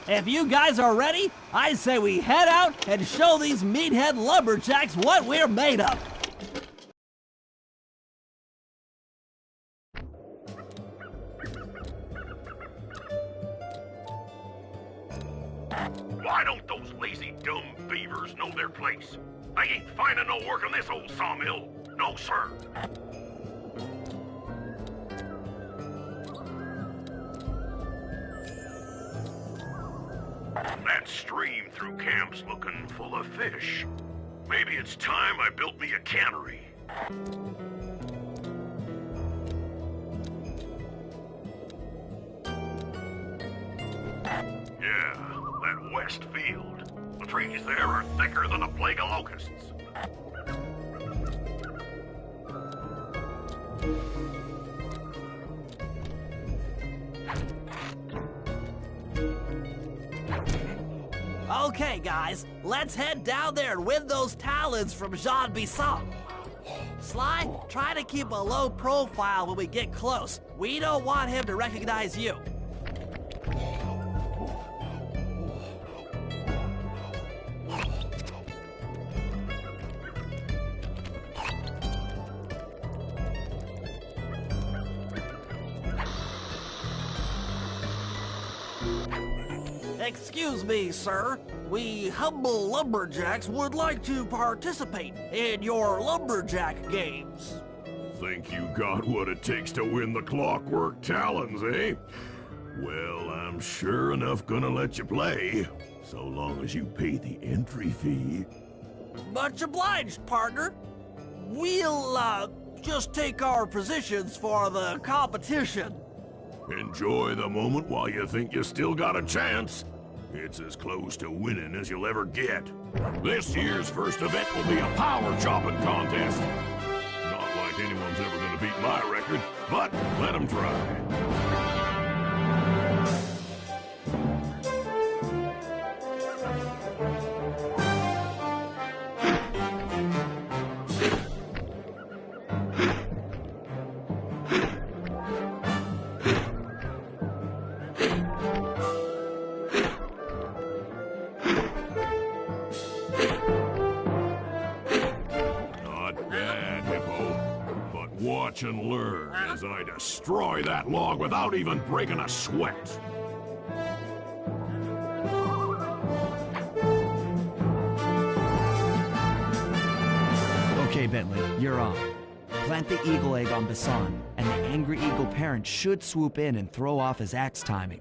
If you guys are ready, I say we head out and show these meathead lumberjacks what we're made of. Why don't those lazy, dumb beavers know their place? They ain't finding no work on this old sawmill. No, sir. That stream through camp's looking full of fish. Maybe it's time I built me a cannery. Yeah, that west field. The trees there are thicker than a plague of locusts. Okay, guys, let's head down there and win those talons from Jean Bisson. Sly, try to keep a low profile when we get close. We don't want him to recognize you. Excuse me, sir. We humble lumberjacks would like to participate in your lumberjack games. Think you got what it takes to win the Clockwork Talons, eh? Well, I'm sure enough gonna let you play, so long as you pay the entry fee. Much obliged, partner. We'll, just take our positions for the competition. Enjoy the moment while you think you still got a chance. It's as close to winning as you'll ever get. This year's first event will be a power chopping contest. Not like anyone's ever gonna beat my record, but let them try. Watch and learn as I destroy that log without even breaking a sweat. Okay, Bentley, you're on. Plant the eagle egg on Bassan, and the angry eagle parent should swoop in and throw off his axe timing.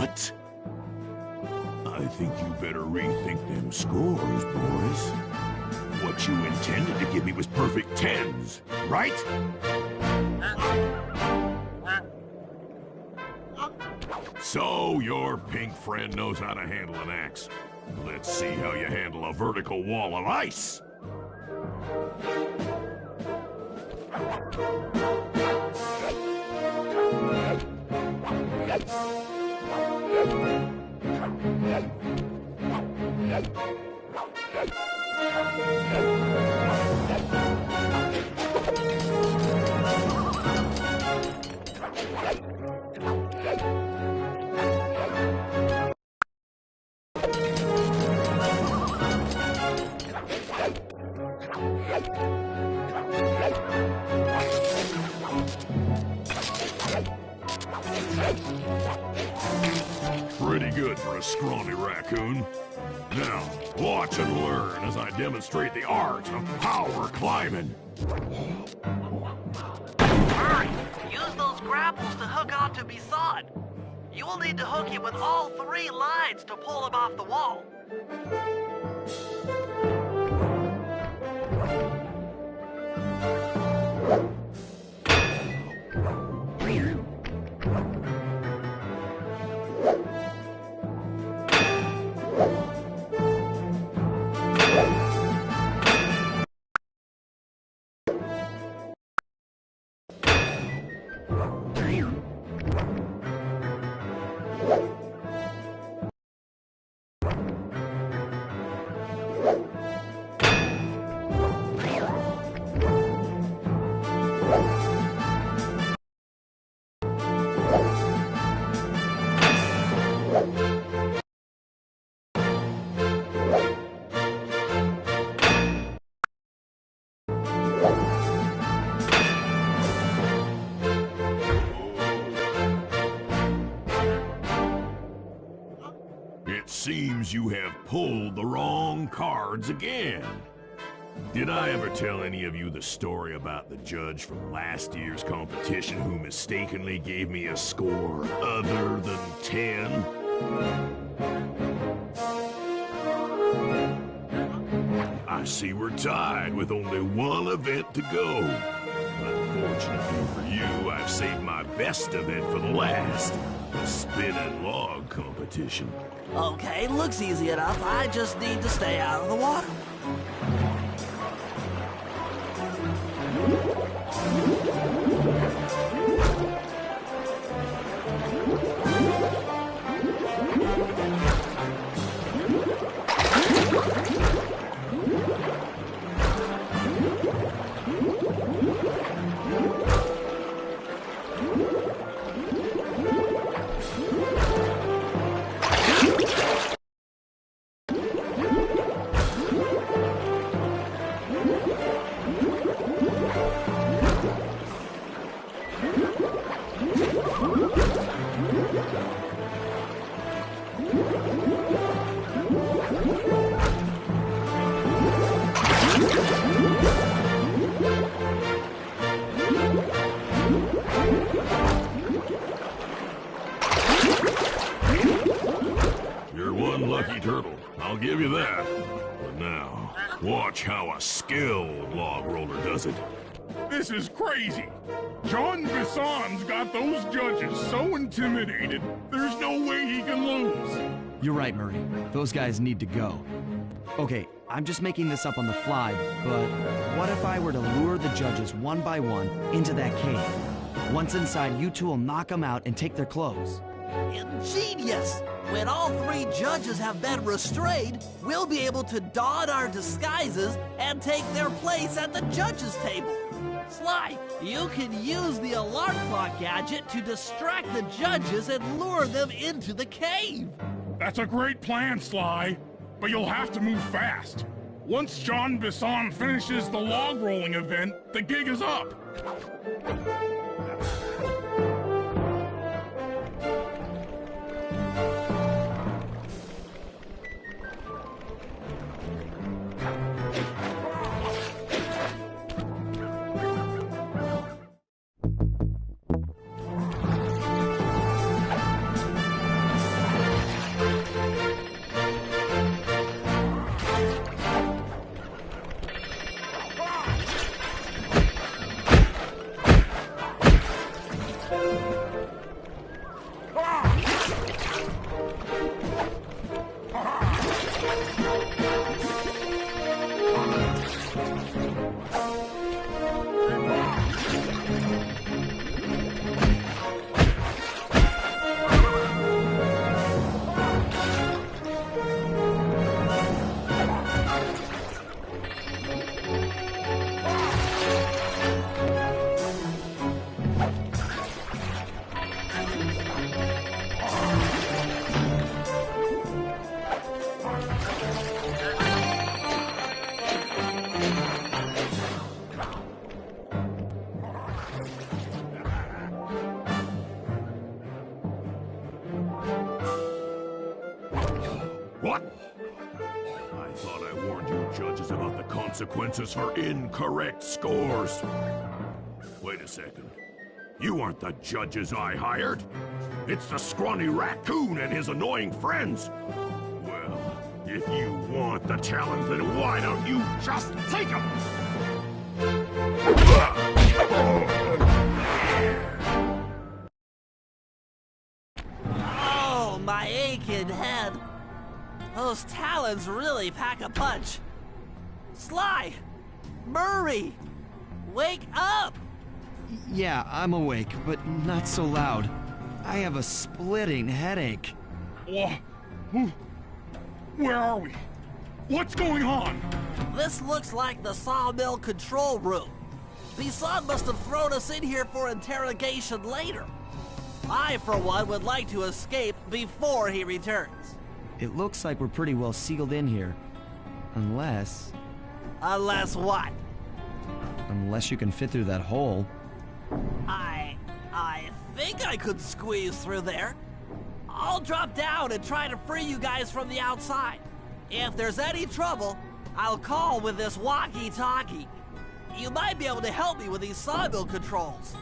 What? I think you better rethink them scores, boys. What you intended to give me was perfect tens, right? So your pink friend knows how to handle an axe. Let's see how you handle a vertical wall of ice. good for a scrawny raccoon. Now, watch and learn as I demonstrate the art of power climbing. Hurry! Use those grapples to hook onto Bisson. You will need to hook him with all 3 lines to pull him off the wall. It seems you have pulled the wrong cards again. Did I ever tell any of you the story about the judge from last year's competition who mistakenly gave me a score other than 10? I see we're tied with only one event to go. Unfortunately for you, I've saved my best event for the last. The spinning log competition. Okay, looks easy enough. I just need to stay out of the water. Lucky turtle, I'll give you that. But now, watch how a skilled log roller does it. This is crazy. John Bisson's got those judges so intimidated, there's no way he can lose. You're right, Murray. Those guys need to go. Okay, I'm just making this up on the fly, but what if I were to lure the judges one by one into that cave? Once inside, you two will knock them out and take their clothes. Ingenious! When all 3 judges have been restrained, we'll be able to don our disguises and take their place at the judges' table. Sly, you can use the alarm clock gadget to distract the judges and lure them into the cave. That's a great plan, Sly, but you'll have to move fast. Once John Bisson finishes the log rolling event, the gig is up. What? I thought I warned you judges about the consequences for incorrect scores. Wait a second. You aren't the judges I hired. It's the scrawny raccoon and his annoying friends. Well, if you want the challenge, then why don't you just take them? Oh, my aching head. Those talons really pack a punch. Sly! Murray! Wake up! Yeah, I'm awake, but not so loud. I have a splitting headache. Where are we? What's going on? This looks like the sawmill control room. Bisson must have thrown us in here for interrogation later. I, for one, would like to escape before he returns. It looks like we're pretty well sealed in here. Unless Unless what? you can fit through that hole. I think I could squeeze through there. I'll drop down and try to free you guys from the outside. If there's any trouble, I'll call with this walkie-talkie. You might be able to help me with these sawmill controls.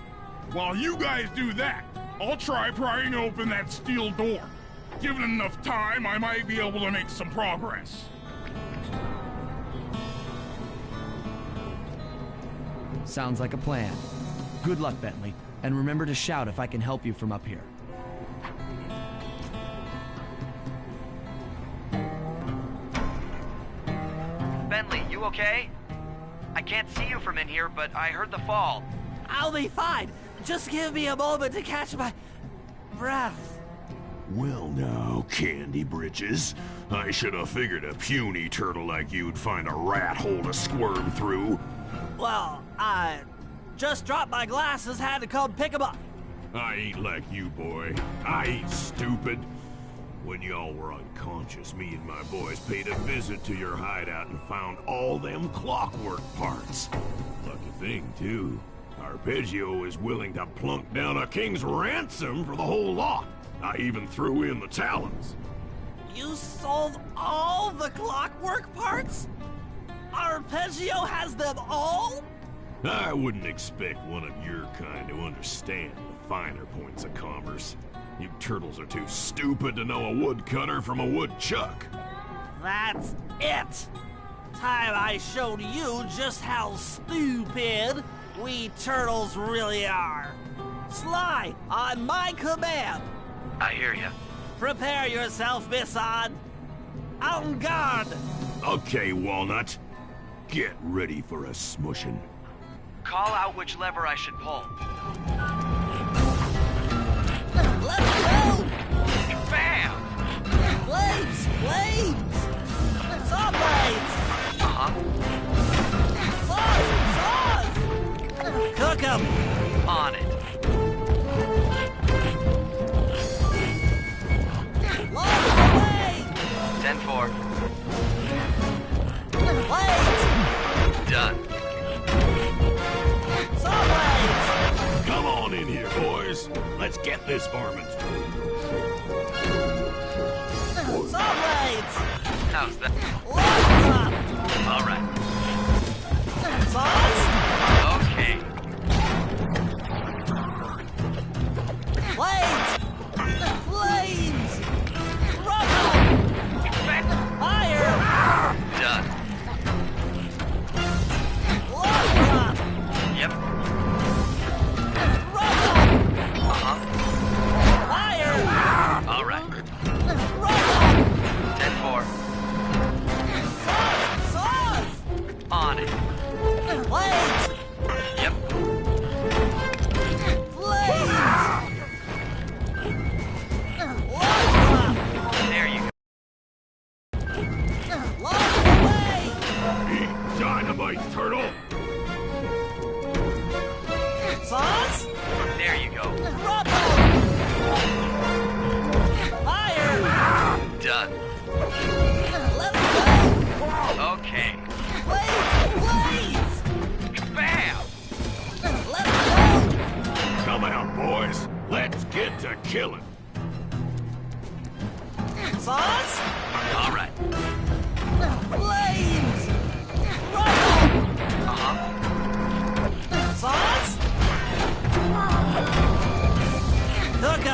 While you guys do that, I'll try prying open that steel door. Given enough time, I might be able to make some progress. Sounds like a plan. Good luck, Bentley, and remember to shout if I can help you from up here. Bentley, you okay? I can't see you from in here, but I heard the fall. I'll be fine. Just give me a moment to catch my breath. Well now, Candy Britches. I should have figured a puny turtle like you'd find a rat hole to squirm through. Well, I just dropped my glasses, had to come pick them up. I ain't like you, boy. I ain't stupid. When y'all were unconscious, me and my boys paid a visit to your hideout and found all them clockwork parts. Lucky thing, too. Arpeggio is willing to plunk down a king's ransom for the whole lot. I even threw in the talons. You sold all the clockwork parts? Arpeggio has them all? I wouldn't expect one of your kind to understand the finer points of commerce. You turtles are too stupid to know a woodcutter from a woodchuck. That's it. Time I showed you just how stupid we turtles really are. Sly, on my command. I hear you. Prepare yourself, Bisson. En garde. Okay, Walnut. Get ready for a smushing. Call out which lever I should pull. Let's go! Bam! Blades! Blades! Saw blades! Uh-huh. Saws! Saws! Cook 'em! On it. Long blade! 10-4. Blades! Done. Saw blades! Come on in here, boys. Let's get this varmint. Saw blades! How's that? Long drop! All right. Saws! Okay. Blades! Flames! Rubber! Fire! Done. Long drop! Yep. Rubber! Uh-huh. Fire! All right. Rubber! 10-4. Saws! On it. Blades! Yep. Flames! Long drop! There you go. Long blade! Eat dynamite, turtle. Saws? There you go. Rubber! Fire! Done. Let it go! Okay. Blades! Blades! Bam! Let it Come out, boys. Let's get to killing. go! Saws? All right.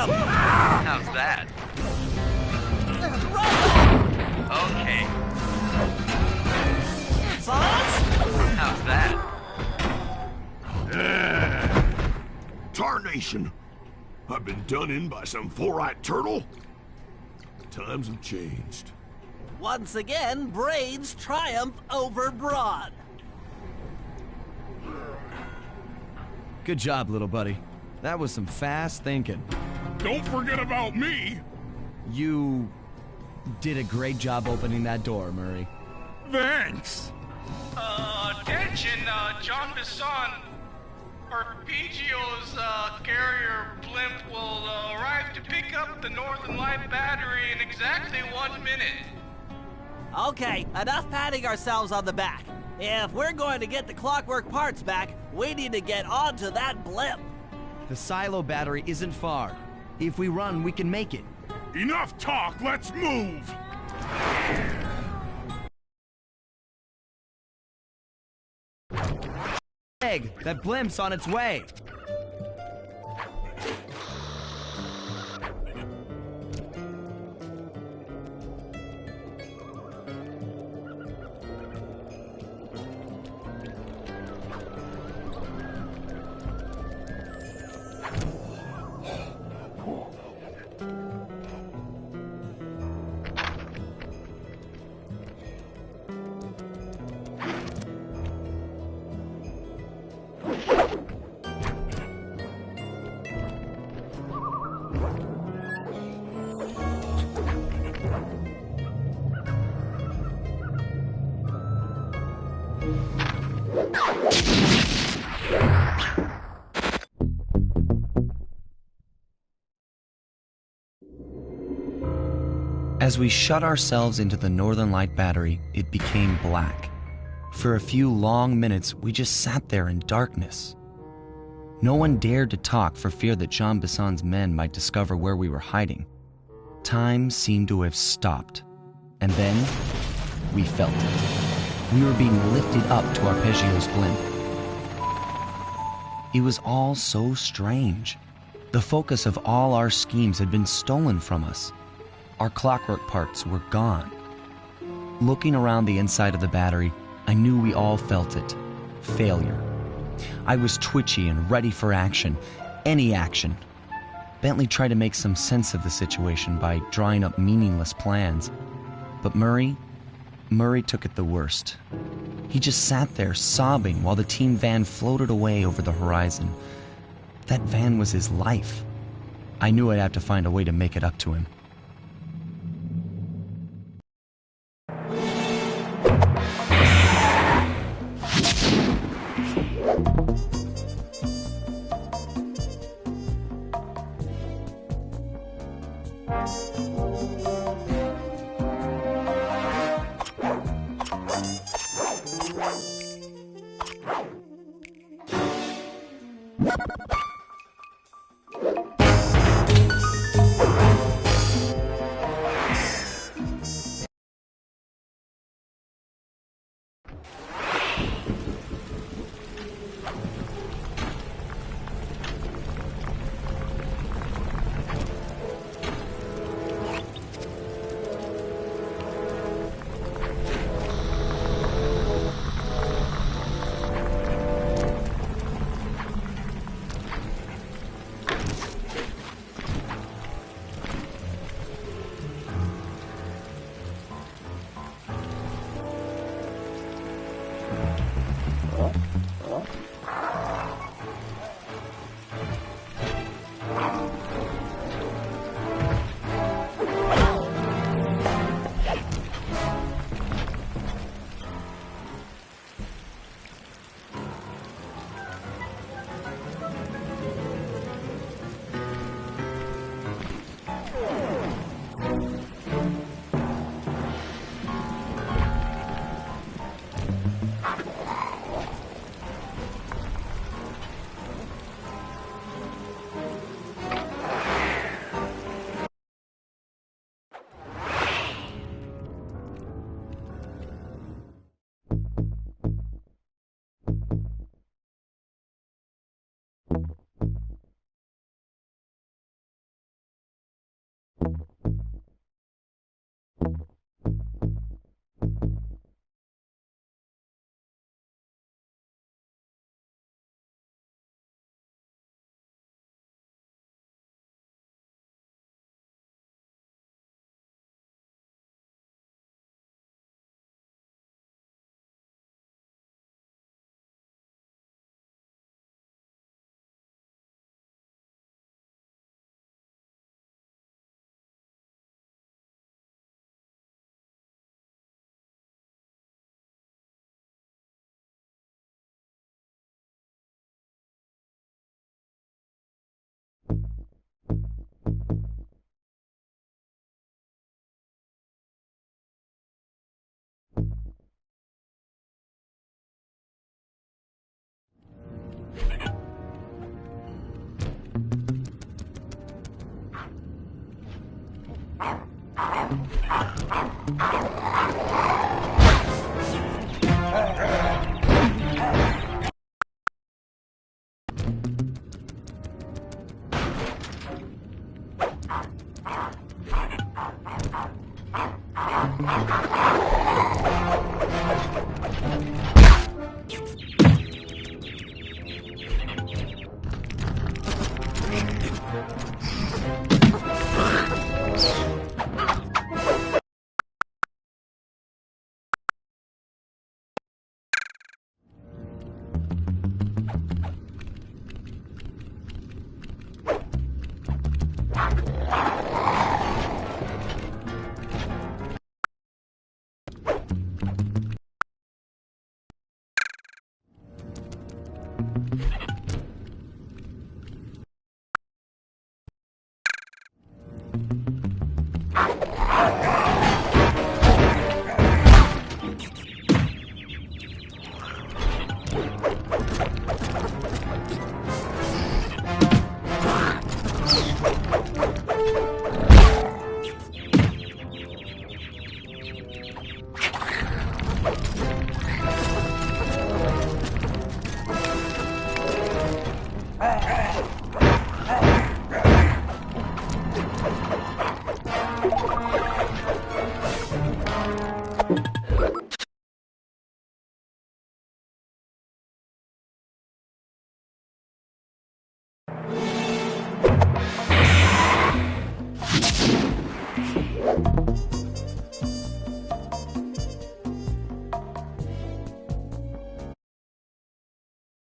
blimp! How's that? Okay. Silence? How's that? Tarnation! I've been done in by some four-eyed turtle? Times have changed. Once again, brains triumph over brawn. Good job, little buddy. That was some fast thinking. Don't forget about me. You did a great job opening that door, Murray. Thanks. Attention, John Bisson. Arpeggio's carrier blimp will arrive to pick up the Northern Light battery in exactly 1 minute. Okay, enough patting ourselves on the back. If we're going to get the clockwork parts back, we need to get onto that blimp. The silo battery isn't far. If we run, we can make it. Enough talk, let's move. Egg, that blimp's on its way. As we shut ourselves into the Northern Light battery, it became black. For a few long minutes, we just sat there in darkness. No one dared to talk for fear that Jean Bisson's men might discover where we were hiding. Time seemed to have stopped. And then, we felt it. We were being lifted up to Arpeggio's blimp. It was all so strange. The focus of all our schemes had been stolen from us. Our clockwork parts were gone. Looking around the inside of the battery, I knew we all felt it. Failure. I was twitchy and ready for action. Any action. Bentley tried to make some sense of the situation by drawing up meaningless plans. But Murray took it the worst. He just sat there sobbing while the team van floated away over the horizon. That van was his life. I knew I'd have to find a way to make it up to him.